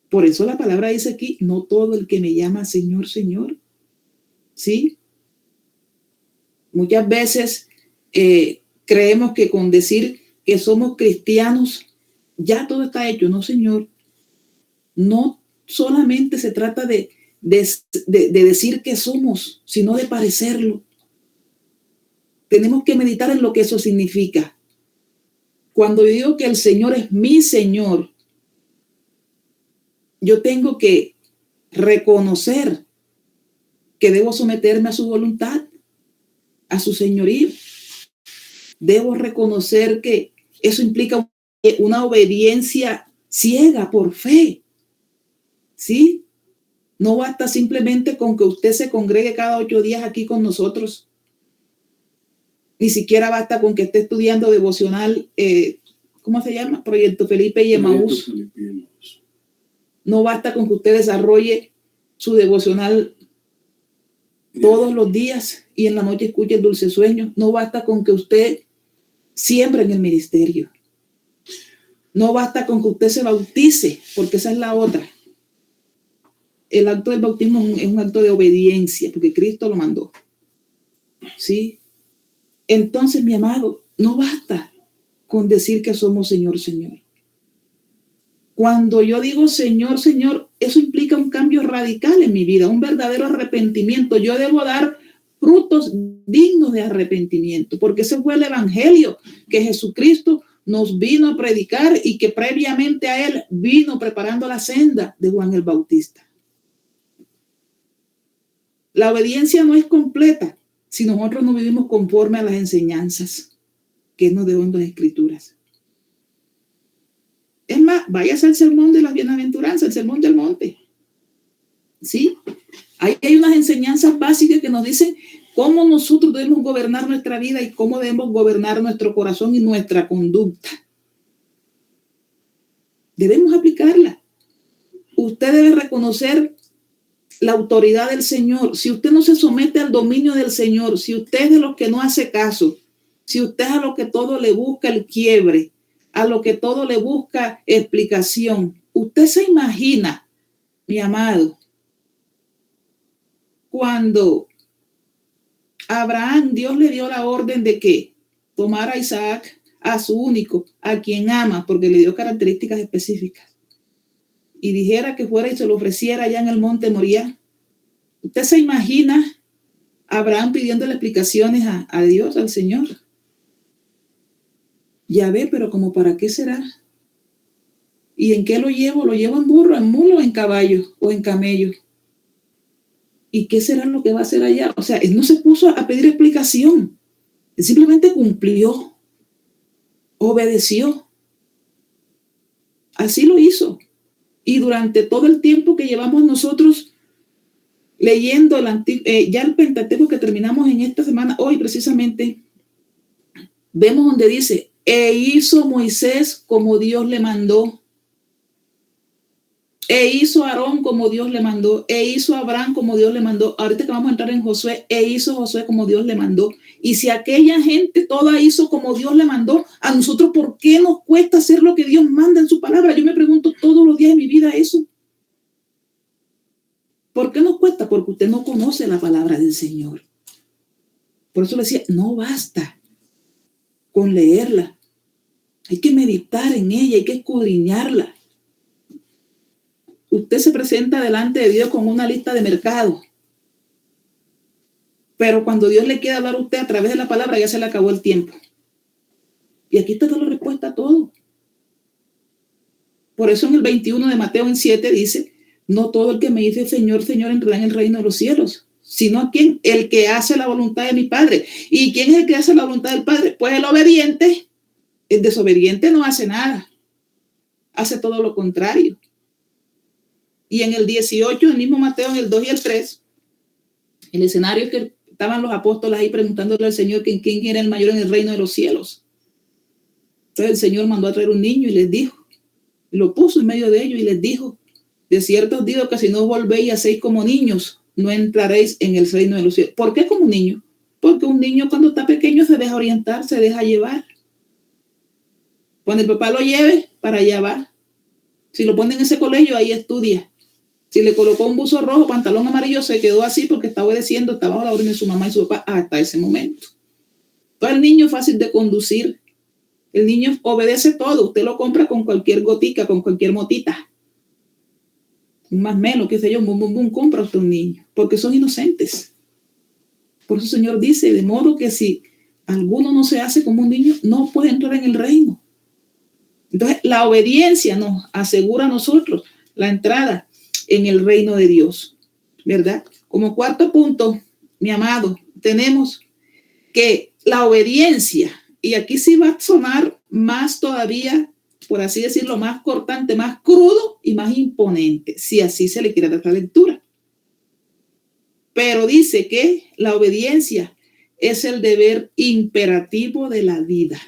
Por eso la palabra dice aquí, no todo el que me llama Señor, Señor. ¿Sí? Muchas veces creemos que con decir que somos cristianos ya todo está hecho. No, Señor. No solamente se trata de decir que somos, sino de parecerlo. Tenemos que meditar en lo que eso significa. Cuando yo digo que el Señor es mi Señor, yo tengo que reconocer que debo someterme a su voluntad, a su señorío. Debo reconocer que eso implica una obediencia ciega por fe. ¿Sí? No basta simplemente con que usted se congregue cada 8 días aquí con nosotros. Ni siquiera basta con que esté estudiando devocional, ¿cómo se llama? Proyecto Felipe y Emaús. No basta con que usted desarrolle su devocional todos los días y en la noche escuche el dulce sueño. No basta con que usted siembre en el ministerio. No basta con que usted se bautice, porque esa es la otra. El acto del bautismo es un acto de obediencia, porque Cristo lo mandó. ¿Sí? Entonces, mi amado, no basta con decir que somos Señor, Señor. Cuando yo digo Señor, Señor, eso implica un cambio radical en mi vida, un verdadero arrepentimiento. Yo debo dar frutos dignos de arrepentimiento, porque ese fue el evangelio que Jesucristo nos vino a predicar y que previamente a él vino preparando la senda de Juan el Bautista. La obediencia no es completa si nosotros no vivimos conforme a las enseñanzas que nos deben las Escrituras. Es más, váyase al sermón de las bienaventuranzas, el sermón del monte. ¿Sí? Ahí hay unas enseñanzas básicas que nos dicen cómo nosotros debemos gobernar nuestra vida y cómo debemos gobernar nuestro corazón y nuestra conducta. Debemos aplicarla. Usted debe reconocer la autoridad del Señor. Si usted no se somete al dominio del Señor, si usted es de los que no hace caso, si usted es a lo que todo le busca el quiebre, a lo que todo le busca explicación, usted se imagina, mi amado, cuando Abraham, Dios le dio la orden de que tomara a Isaac, a su único, a quien ama, porque le dio características específicas, y dijera que fuera y se lo ofreciera allá en el monte Moriah. ¿Usted se imagina a Abraham pidiéndole explicaciones a Dios, al Señor? Ya ve, pero como para qué será. ¿Y en qué lo llevo? ¿Lo llevo en burro, en mulo, en caballo o en camello? ¿Y qué será lo que va a hacer allá? O sea, él no se puso a pedir explicación. Él simplemente cumplió, obedeció. Así lo hizo. Y durante todo el tiempo que llevamos nosotros leyendo ya el Pentateuco que terminamos en esta semana, hoy precisamente, vemos donde dice, e hizo Moisés como Dios le mandó, e hizo Aarón como Dios le mandó, e hizo Abraham como Dios le mandó. Ahorita que vamos a entrar en Josué, e hizo Josué como Dios le mandó. Y si aquella gente toda hizo como Dios le mandó, a nosotros, ¿por qué nos cuesta hacer lo que Dios manda en su palabra? Yo me pregunto todos los días de mi vida eso. ¿Por qué nos cuesta? Porque usted no conoce la palabra del Señor. Por eso le decía, no basta con leerla. Hay que meditar en ella, hay que escudriñarla. Usted se presenta delante de Dios con una lista de mercado. Pero cuando Dios le quiere hablar a usted a través de la palabra, ya se le acabó el tiempo. Y aquí está la respuesta a todo. Por eso en el 21 de Mateo en 7 dice, no todo el que me dice Señor, Señor entrará en el reino de los cielos, sino a quien, el que hace la voluntad de mi Padre. ¿Y quién es el que hace la voluntad del Padre? Pues el obediente. El desobediente no hace nada. Hace todo lo contrario. Y en el 18, el mismo Mateo, en el 2 y el 3, el escenario es que estaban los apóstoles ahí preguntándole al Señor quién era el mayor en el reino de los cielos. Entonces el Señor mandó a traer un niño y les dijo, lo puso en medio de ellos y les dijo, de cierto os digo que si no volvéis y hacéis como niños, no entraréis en el reino de los cielos. ¿Por qué como un niño? Porque un niño cuando está pequeño se deja orientar, se deja llevar. Cuando el papá lo lleve, para allá va. Si lo pone en ese colegio, ahí estudia. Si le colocó un buzo rojo, pantalón amarillo, se quedó así porque está obedeciendo, está bajo la orden de su mamá y su papá hasta ese momento. Entonces el niño es fácil de conducir. El niño obedece todo. Usted lo compra con cualquier gotica, con cualquier motita. Más o menos, qué sé yo, bum, bum, bum, compra usted un niño. Porque son inocentes. Por eso el Señor dice, de modo que si alguno no se hace como un niño, no puede entrar en el reino. Entonces, la obediencia nos asegura a nosotros la entrada en el reino de Dios, ¿verdad? Como cuarto punto, mi amado, tenemos que la obediencia, y aquí sí va a sonar más todavía, por así decirlo, más cortante, más crudo y más imponente, si así se le quiere dar la lectura. Pero dice que la obediencia es el deber imperativo de la vida.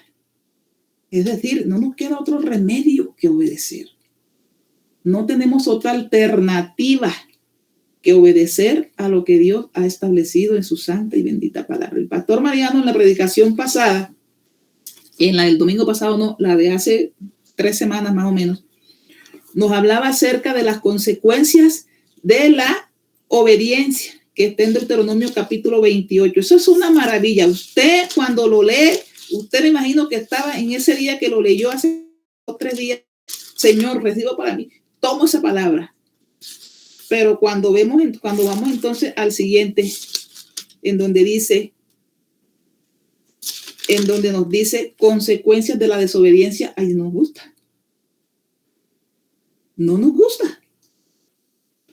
Es decir, no nos queda otro remedio que obedecer. No tenemos otra alternativa que obedecer a lo que Dios ha establecido en su santa y bendita palabra. El pastor Mariano en la predicación pasada, en la del domingo pasado, no, la de hace 3 semanas más o menos, nos hablaba acerca de las consecuencias de la obediencia que está en Deuteronomio capítulo 28. Eso es una maravilla. Usted cuando lo lee, usted me imagino que estaba en ese día que lo leyó hace 3 días. Señor, recibo para mí. Tomo esa palabra. Pero cuando vamos entonces al siguiente, en donde nos dice consecuencias de la desobediencia, ahí nos gusta. No nos gusta.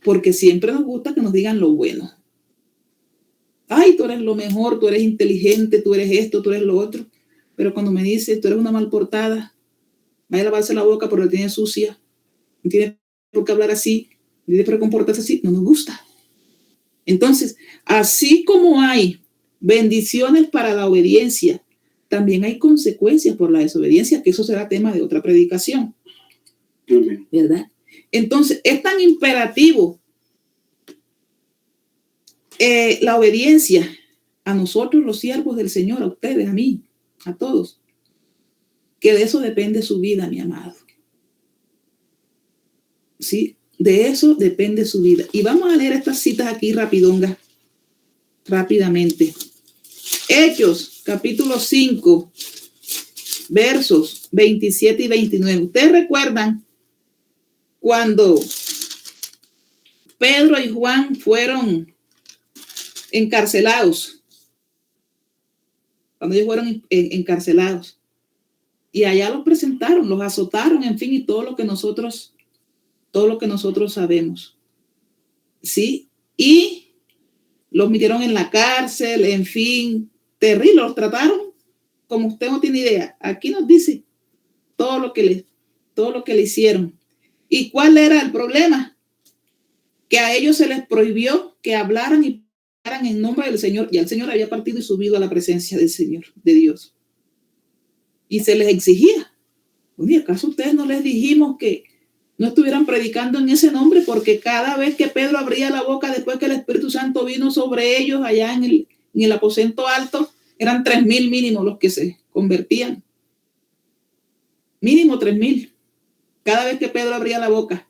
Porque siempre nos gusta que nos digan lo bueno. Ay, tú eres lo mejor, tú eres inteligente, tú eres esto, tú eres lo otro. Pero cuando me dice, tú eres una mal portada, vaya a lavarse la boca porque la tiene sucia, no tiene por qué hablar así, no tiene por qué comportarse así, no nos gusta. Entonces, así como hay bendiciones para la obediencia, también hay consecuencias por la desobediencia, que eso será tema de otra predicación. ¿Verdad? Entonces, es tan imperativo la obediencia a nosotros, los siervos del Señor, a ustedes, a mí, a todos, que de eso depende su vida, mi amado. ¿Sí? De eso depende su vida. Y vamos a leer estas citas aquí rapidongas, rápidamente. Hechos, capítulo 5, versos 27 y 29. Ustedes recuerdan cuando Pedro y Juan fueron encarcelados. Cuando ellos fueron encarcelados. Y allá los presentaron, los azotaron, en fin, y todo lo que nosotros sabemos. ¿Sí? Y los metieron en la cárcel, en fin, terrible, los trataron como usted no tiene idea. Aquí nos dice todo lo que le hicieron. ¿Y cuál era el problema? Que a ellos se les prohibió que hablaran y hablaran en nombre del Señor. Ya el Señor había partido y subido a la presencia del Señor, de Dios. Y se les exigía. Oye, ¿acaso ustedes no les dijimos que no estuvieran predicando en ese nombre? Porque cada vez que Pedro abría la boca después que el Espíritu Santo vino sobre ellos allá en el aposento alto, eran 3,000 mínimo los que se convertían. Mínimo 3,000. Cada vez que Pedro abría la boca.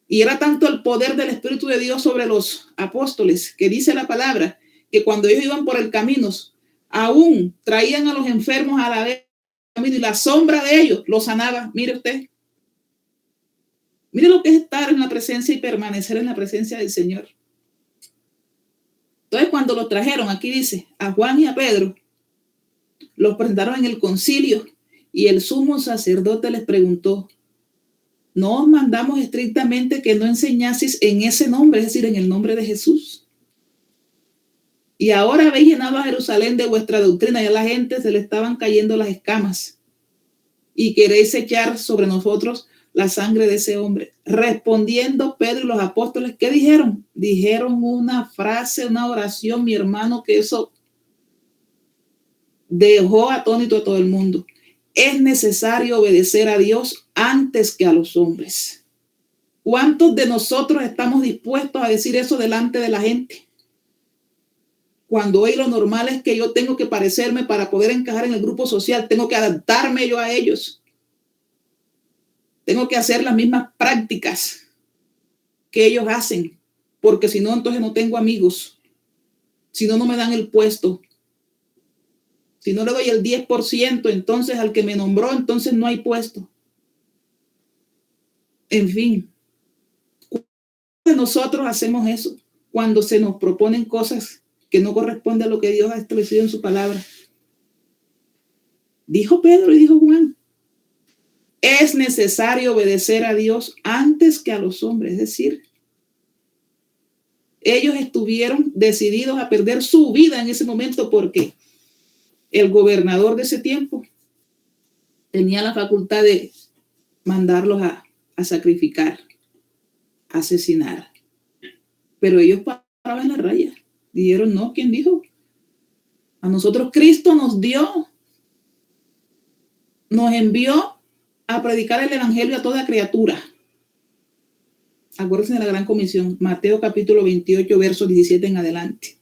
Y era tanto el poder del Espíritu de Dios sobre los apóstoles, que dice la palabra, que cuando ellos iban por el camino, aún traían a los enfermos a la vez y la sombra de ellos los sanaba. Mire usted. Mire lo que es estar en la presencia y permanecer en la presencia del Señor. Entonces, cuando los trajeron, aquí dice, a Juan y a Pedro, los presentaron en el concilio y el sumo sacerdote les preguntó, ¿no os mandamos estrictamente que no enseñaseis en ese nombre, es decir, en el nombre de Jesús? Y ahora habéis llenado a Jerusalén de vuestra doctrina y a la gente se le estaban cayendo las escamas y queréis echar sobre nosotros la sangre de ese hombre. Respondiendo Pedro y los apóstoles, ¿qué dijeron? Dijeron una frase, una oración, mi hermano, que eso dejó atónito a todo el mundo. es necesario obedecer a Dios antes que a los hombres. ¿Cuántos de nosotros estamos dispuestos a decir eso delante de la gente? Cuando hoy lo normal es que yo tengo que parecerme para poder encajar en el grupo social, tengo que adaptarme yo a ellos. Tengo que hacer las mismas prácticas que ellos hacen, porque si no, entonces no tengo amigos. Si no, no me dan el puesto. Si no le doy el 10%, entonces al que me nombró, entonces no hay puesto. En fin, nosotros hacemos eso cuando se nos proponen cosas que no corresponden a lo que Dios ha establecido en su palabra. Dijo Pedro y dijo Juan, es necesario obedecer a Dios antes que a los hombres. Es decir, ellos estuvieron decididos a perder su vida en ese momento porque el gobernador de ese tiempo tenía la facultad de mandarlos a sacrificar, a asesinar. Pero ellos paraban la raya. Dijeron, no, ¿quién dijo? A nosotros Cristo nos envió a predicar el evangelio a toda criatura. Acuérdense de la gran comisión, Mateo capítulo 28, versos 17 en adelante.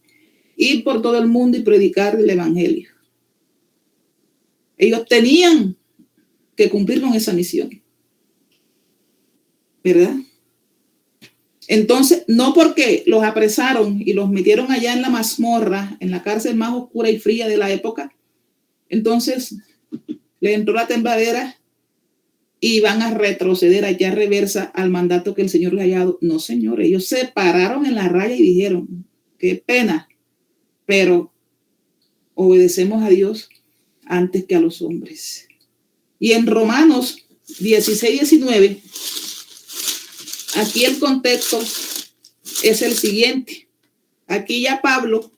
Ir por todo el mundo y predicar el evangelio. Ellos tenían que cumplir con esa misión. ¿Verdad? Entonces, no porque los apresaron y los metieron allá en la mazmorra, en la cárcel más oscura y fría de la época, entonces le entró la tembladera y van a retroceder allá reversa al mandato que el Señor les haya dado. No, señor, ellos se pararon en la raya y dijeron, qué pena, pero obedecemos a Dios antes que a los hombres. Y en Romanos 16-19, aquí el contexto es el siguiente. Aquí ya Pablo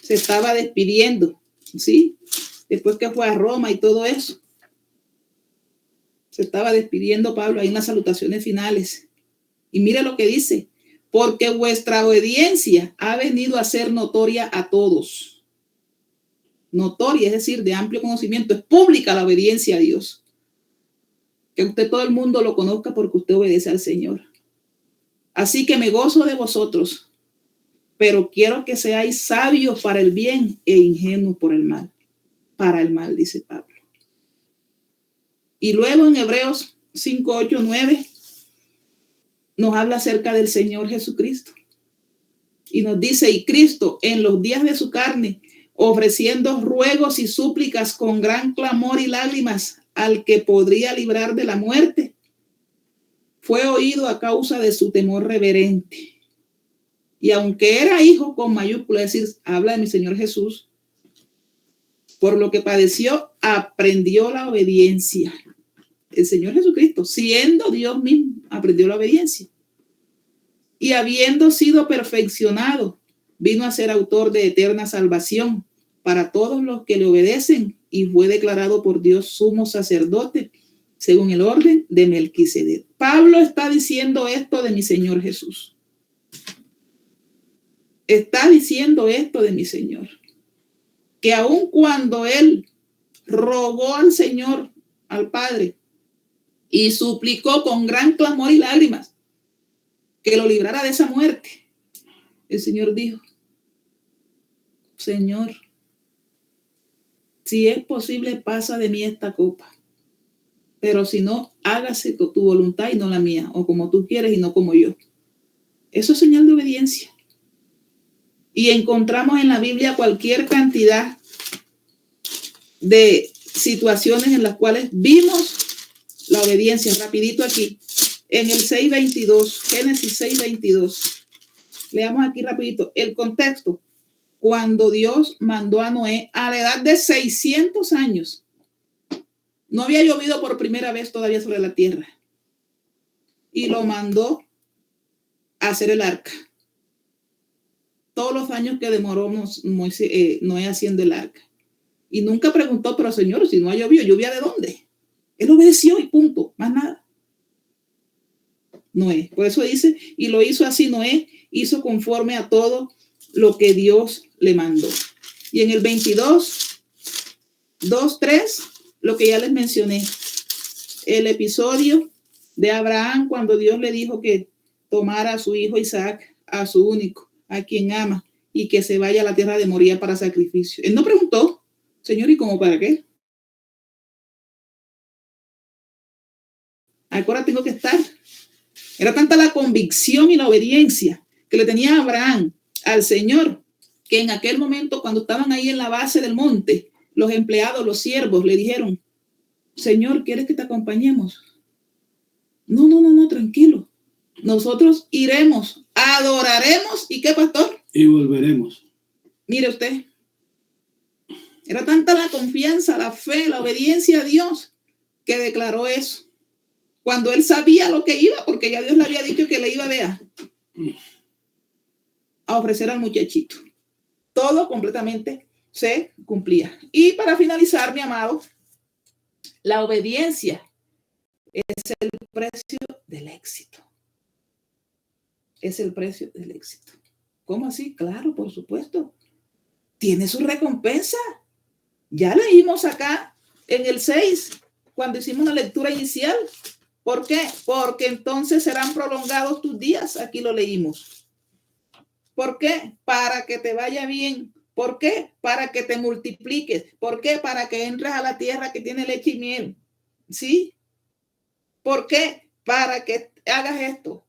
se estaba despidiendo, ¿sí? Después que fue a Roma y todo eso. Se estaba despidiendo Pablo ahí en las salutaciones finales. Y mire lo que dice. Porque vuestra obediencia ha venido a ser notoria a todos. Notoria, es decir, de amplio conocimiento. Es pública la obediencia a Dios. Que usted, todo el mundo lo conozca porque usted obedece al Señor. Así que me gozo de vosotros, pero quiero que seáis sabios para el bien e ingenuos por el mal. Para el mal, dice Pablo. Y luego en Hebreos 5, 8, 9 nos habla acerca del Señor Jesucristo. Y nos dice, y Cristo en los días de su carne, ofreciendo ruegos y súplicas con gran clamor y lágrimas al que podría librar de la muerte, fue oído a causa de su temor reverente. Y aunque era hijo con mayúscula, es decir, habla de mi Señor Jesús, por lo que padeció, aprendió la obediencia. El Señor Jesucristo, siendo Dios mismo, aprendió la obediencia. Y habiendo sido perfeccionado, vino a ser autor de eterna salvación para todos los que le obedecen, y fue declarado por Dios sumo sacerdote según el orden de Melquisedec. Pablo está diciendo esto de mi Señor Jesús. Está diciendo esto de mi Señor. Que aun cuando él rogó al Señor, al Padre, y suplicó con gran clamor y lágrimas que lo librara de esa muerte, el Señor dijo, Señor, si es posible, pasa de mí esta copa. Pero si no, hágase tu voluntad y no la mía, o como tú quieres y no como yo. Eso es señal de obediencia. Y encontramos en la Biblia cualquier cantidad de situaciones en las cuales vimos la obediencia. Rapidito aquí, en el 6:22, Génesis 6:22. Leamos aquí rapidito el contexto. Cuando Dios mandó a Noé a la edad de 600 años. No había llovido por primera vez todavía sobre la tierra. Y lo mandó a hacer el arca. Todos los años que demoró Noé haciendo el arca. Y nunca preguntó, pero Señor, si no ha llovido, ¿lluvia de dónde? Él obedeció y punto, más nada. Noé, por eso dice, y lo hizo así Noé, hizo conforme a todo lo que Dios le mandó. Y en el 22, 2, 3, lo que ya les mencioné. El episodio de Abraham cuando Dios le dijo que tomara a su hijo Isaac, a su único, a quien ama, y que se vaya a la tierra de Moría para sacrificio. Él no preguntó, Señor, ¿y cómo para qué? Ahora tengo que estar. Era tanta la convicción y la obediencia que le tenía Abraham al Señor, que en aquel momento, cuando estaban ahí en la base del monte, los empleados, los siervos, le dijeron, Señor, ¿quieres que te acompañemos? No, tranquilo. Nosotros iremos, adoraremos, ¿y qué, pastor? Y volveremos. Mire usted, era tanta la confianza, la fe, la obediencia a Dios, que declaró eso. Cuando él sabía lo que iba, porque ya Dios le había dicho que le iba a ofrecer al muchachito. Todo completamente se cumplía. Y para finalizar, mi amado, la obediencia es el precio del éxito. Es el precio del éxito. ¿Cómo así? Claro, por supuesto. Tiene su recompensa. Ya leímos acá en el 6, cuando hicimos una lectura inicial. ¿Por qué? Porque entonces serán prolongados tus días. Aquí lo leímos. ¿Por qué? Para que te vaya bien. ¿Por qué? Para que te multipliques. ¿Por qué? Para que entres a la tierra que tiene leche y miel. ¿Sí? ¿Por qué? Para que hagas esto.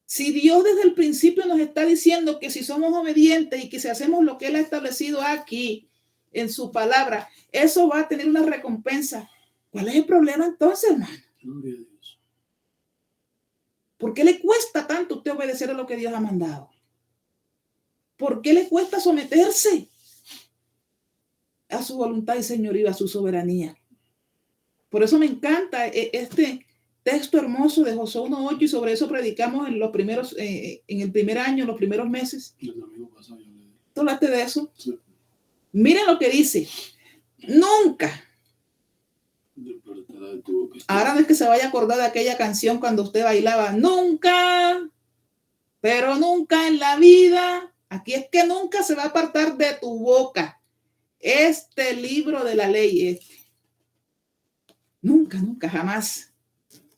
Si Dios desde el principio nos está diciendo que si somos obedientes y que si hacemos lo que Él ha establecido aquí en su palabra, eso va a tener una recompensa. ¿Cuál es el problema entonces, hermano? Gloria a Dios. ¿Por qué le cuesta tanto a usted obedecer a lo que Dios ha mandado? ¿Por qué le cuesta someterse a su voluntad y señorío, a su soberanía? Por eso me encanta este texto hermoso de Josué 1:8 y sobre eso predicamos en los primeros, en el primer año, en los primeros meses. ¿Tú hablaste de eso? Sí. Miren lo que dice. Nunca. Ahora no es que se vaya a acordar de aquella canción cuando usted bailaba. Nunca, pero nunca en la vida. Aquí es que nunca se va a apartar de tu boca este libro de la ley. Nunca, jamás.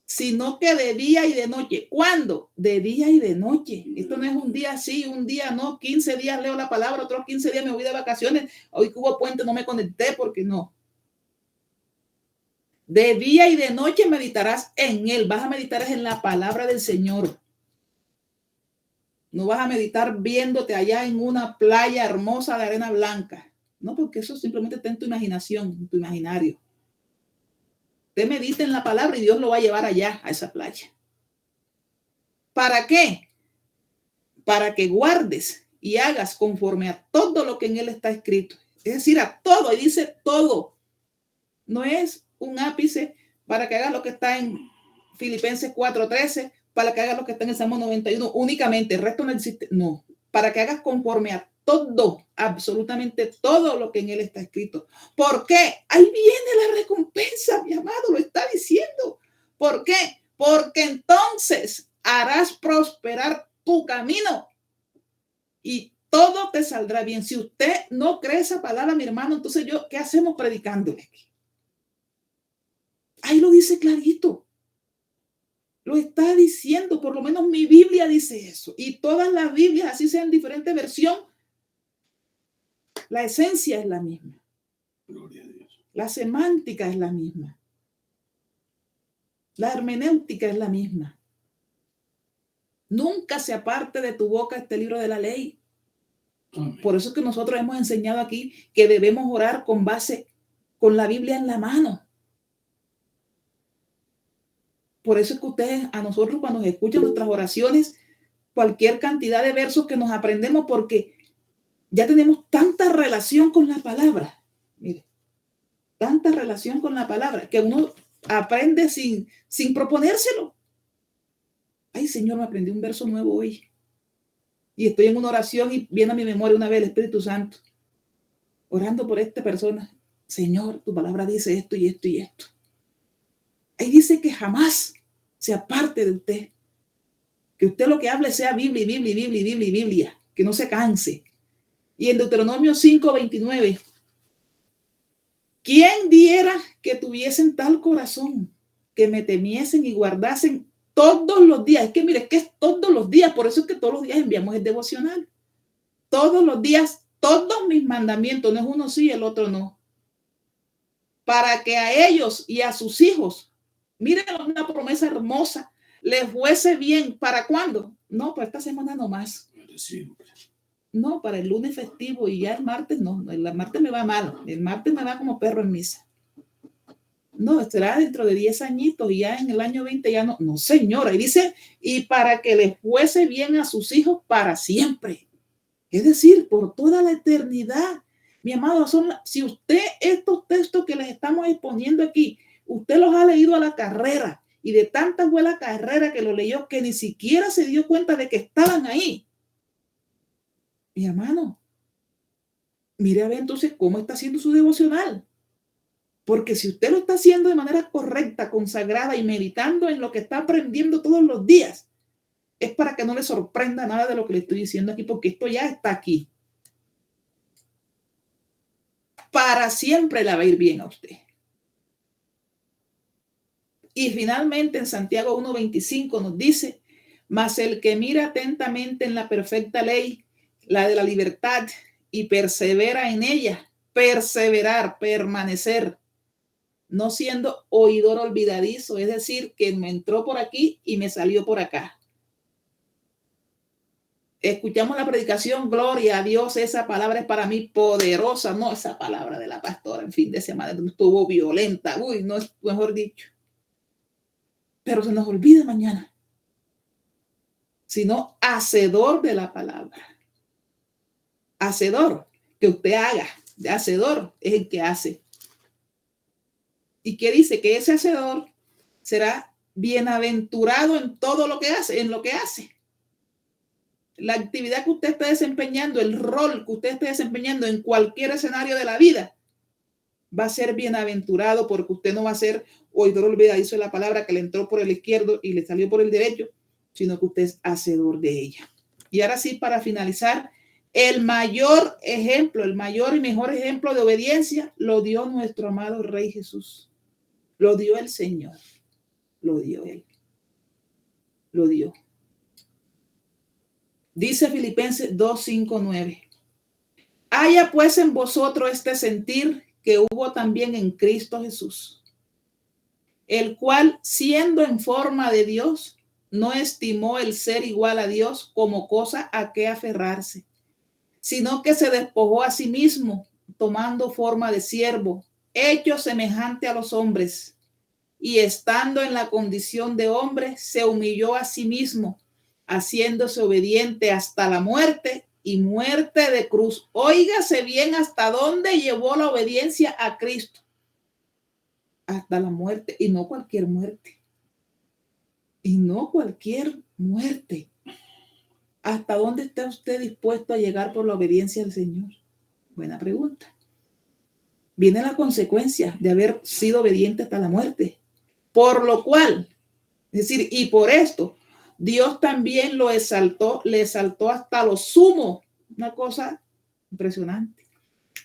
Sino que de día y de noche. ¿Cuándo? De día y de noche. Esto no es un día sí, un día no. 15 días leo la palabra, otros 15 días me voy de vacaciones. Hoy que hubo puente no me conecté porque no. De día y de noche meditarás en él. Vas a meditar en la palabra del Señor. No vas a meditar viéndote allá en una playa hermosa de arena blanca. No, porque eso simplemente está en tu imaginación, en tu imaginario. Usted medita en la palabra y Dios lo va a llevar allá, a esa playa. ¿Para qué? Para que guardes y hagas conforme a todo lo que en él está escrito. Es decir, a todo, y dice todo. No es un ápice para que hagas lo que está en Filipenses 4:13, para que hagas lo que está en el Salmo 91 únicamente, el resto no existe. No, para que hagas conforme a todo, absolutamente todo lo que en él está escrito. ¿Por qué? Ahí viene la recompensa, mi amado, lo está diciendo. ¿Por qué? Porque entonces harás prosperar tu camino y todo te saldrá bien. Si usted no cree esa palabra, mi hermano, entonces ¿qué hacemos predicándole aquí? Ahí lo dice clarito. Lo está diciendo, por lo menos mi Biblia dice eso. Y todas las Biblias, así sean diferente versión, la esencia es la misma. Gloria a Dios. La semántica es la misma. La hermenéutica es la misma. Nunca se aparte de tu boca este libro de la ley. Amén. Por eso es que nosotros hemos enseñado aquí que debemos orar con base, con la Biblia en la mano. Por eso es que ustedes, a nosotros cuando escuchan nuestras oraciones, cualquier cantidad de versos que nos aprendemos, porque ya tenemos tanta relación con la palabra. Mire, tanta relación con la palabra que uno aprende sin proponérselo. Ay, Señor, me aprendí un verso nuevo hoy. Y estoy en una oración y viene a mi memoria una vez el Espíritu Santo, orando por esta persona. Señor, tu palabra dice esto y esto y esto. Ahí dice que jamás se aparte de usted. Que usted lo que hable sea Biblia, Biblia, Biblia, Biblia, Biblia. Que no se canse. Y en Deuteronomio 5:29 ¿Quién diera que tuviesen tal corazón, que me temiesen y guardasen todos los días? Es que mire, es que es todos los días, por eso es que todos los días enviamos el devocional. Todos los días, todos mis mandamientos, no es uno sí, el otro no. Para que a ellos y a sus hijos, miren una promesa hermosa, les fuese bien. ¿Para cuándo? No, para esta semana nomás. No, para el lunes festivo y ya el martes no. El martes me va mal. El martes me va como perro en misa. No, será dentro de 10 añitos y ya en el año 20 ya no. No, señora. Y dice, y para que les fuese bien a sus hijos para siempre. Es decir, por toda la eternidad. Mi amado, si usted estos textos que les estamos exponiendo aquí, usted los ha leído a la carrera y de tanta fue la carrera que lo leyó que ni siquiera se dio cuenta de que estaban ahí. Mi hermano, mire a ver entonces cómo está haciendo su devocional. Porque si usted lo está haciendo de manera correcta, consagrada y meditando en lo que está aprendiendo todos los días, es para que no le sorprenda nada de lo que le estoy diciendo aquí, porque esto ya está aquí. Para siempre le va a ir bien a usted. Y finalmente en Santiago 1:25 nos dice, mas el que mira atentamente en la perfecta ley, la de la libertad, y persevera en ella, perseverar, permanecer, no siendo oidor olvidadizo, es decir, que me entró por aquí y me salió por acá. Escuchamos la predicación, gloria a Dios, esa palabra es para mí poderosa, no esa palabra de la pastora en fin de semana estuvo violenta, uy, no es mejor dicho. Pero se nos olvida mañana, sino hacedor de la palabra. Hacedor, que usted haga, de hacedor es el que hace. ¿Y qué dice? Que ese hacedor será bienaventurado en todo lo que hace, en lo que hace. La actividad que usted esté desempeñando, el rol que usted esté desempeñando en cualquier escenario de la vida, va a ser bienaventurado porque usted no va a ser oidor olvidadizo de la palabra que le entró por el izquierdo y le salió por el derecho, sino que usted es hacedor de ella. Y ahora sí, para finalizar, el mayor ejemplo, el mayor y mejor ejemplo de obediencia lo dio nuestro amado Rey Jesús. Lo dio el Señor. Lo dio Él. Lo dio. Dice Filipenses 2:5-9. Haya pues en vosotros este sentir que hubo también en Cristo Jesús, el cual, siendo en forma de Dios, no estimó el ser igual a Dios como cosa a que aferrarse, sino que se despojó a sí mismo, tomando forma de siervo, hecho semejante a los hombres, y estando en la condición de hombre, se humilló a sí mismo, haciéndose obediente hasta la muerte y muerte de cruz. Óigase bien hasta dónde llevó la obediencia a Cristo. Hasta la muerte, y no cualquier muerte. Y no cualquier muerte. ¿Hasta dónde está usted dispuesto a llegar por la obediencia al Señor? Buena pregunta. Viene la consecuencia de haber sido obediente hasta la muerte. Por lo cual, es decir, y por esto, Dios también lo exaltó, le exaltó hasta lo sumo. Una cosa impresionante.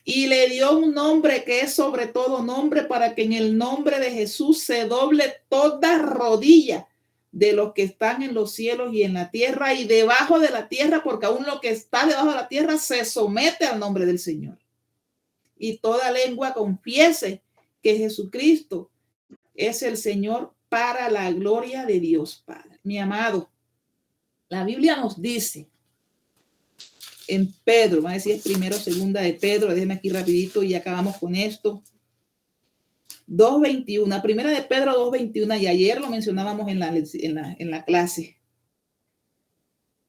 Y le dio un nombre que es sobre todo nombre, para que en el nombre de Jesús se doble toda rodilla de los que están en los cielos y en la tierra y debajo de la tierra, porque aún lo que está debajo de la tierra se somete al nombre del Señor. Y toda lengua confiese que Jesucristo es el Señor, para la gloria de Dios Padre. Mi amado, la Biblia nos dice en Pedro, va a decir primero, segunda de Pedro, déjeme aquí rapidito y acabamos con esto. 2:21, primera de Pedro 2:21, y ayer lo mencionábamos en la clase,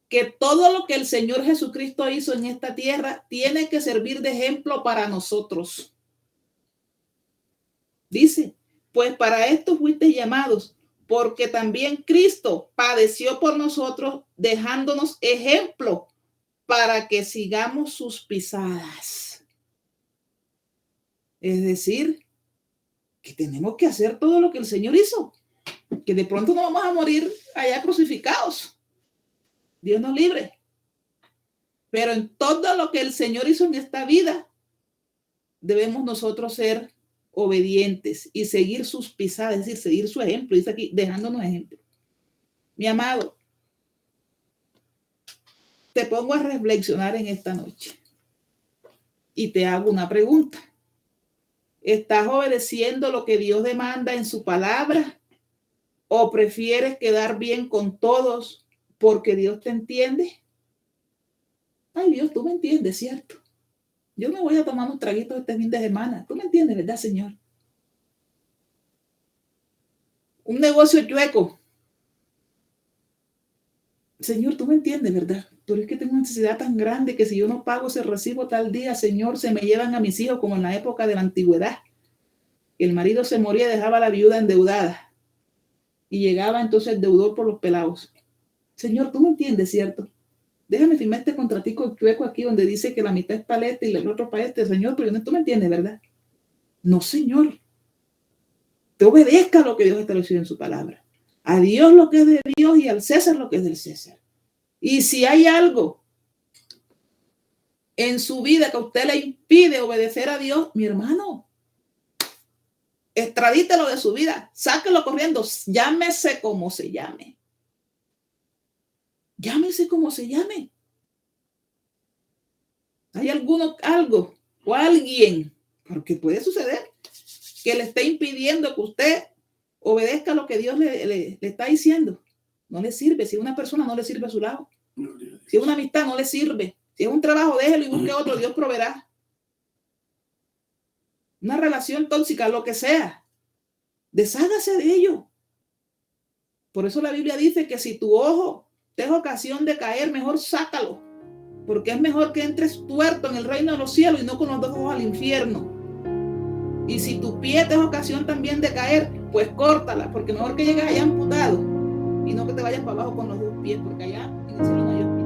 que todo lo que el Señor Jesucristo hizo en esta tierra tiene que servir de ejemplo para nosotros. Dice, pues para esto fuisteis llamados, porque también Cristo padeció por nosotros, dejándonos ejemplo para que sigamos sus pisadas. Es decir, que tenemos que hacer todo lo que el Señor hizo, que de pronto no vamos a morir allá crucificados. Dios nos libre. Pero en todo lo que el Señor hizo en esta vida, debemos nosotros ser obedientes y seguir sus pisadas, es decir, seguir su ejemplo. Dice aquí, dejándonos ejemplo. Mi amado, te pongo a reflexionar en esta noche y te hago una pregunta. ¿Estás obedeciendo lo que Dios demanda en su palabra o prefieres quedar bien con todos porque Dios te entiende? Ay, Dios, tú me entiendes, ¿cierto? Yo me voy a tomar unos traguitos este fin de semana. Tú me entiendes, ¿verdad, Señor? Un negocio chueco. Señor, tú me entiendes, ¿verdad? Pero es que tengo una necesidad tan grande que si yo no pago ese recibo tal día, Señor, se me llevan a mis hijos como en la época de la antigüedad. El marido se moría y dejaba a la viuda endeudada. Y llegaba entonces el deudor por los pelados. Señor, tú me entiendes, ¿cierto? Déjame firmar este contratico chueco aquí donde dice que la mitad es para este y el otro para este. Señor, pero tú me entiendes, ¿verdad? No, Señor. Te obedezca lo que Dios estableció en su palabra. A Dios lo que es de Dios y al César lo que es del César. Y si hay algo en su vida que a usted le impide obedecer a Dios, mi hermano, extradítelo de su vida, sáquelo corriendo, llámese como se llame. Llámese como se llame. ¿Hay algo o alguien, porque puede suceder, que le esté impidiendo que usted obedezca lo que Dios le está diciendo? No le sirve. Si una persona no le sirve a su lado, si es una amistad no le sirve, si es un trabajo déjelo y busque otro, Dios proveerá. Una relación tóxica, lo que sea, deshágase de ello. Por eso la Biblia dice que si tu ojo te es ocasión de caer, mejor sácalo, porque es mejor que entres tuerto en el reino de los cielos y no con los dos ojos al infierno. Y si tu pie te es ocasión también de caer, pues córtala, porque mejor que llegues allá amputado y no que te vayas para abajo con los dos pies, porque allá en el cielo no hay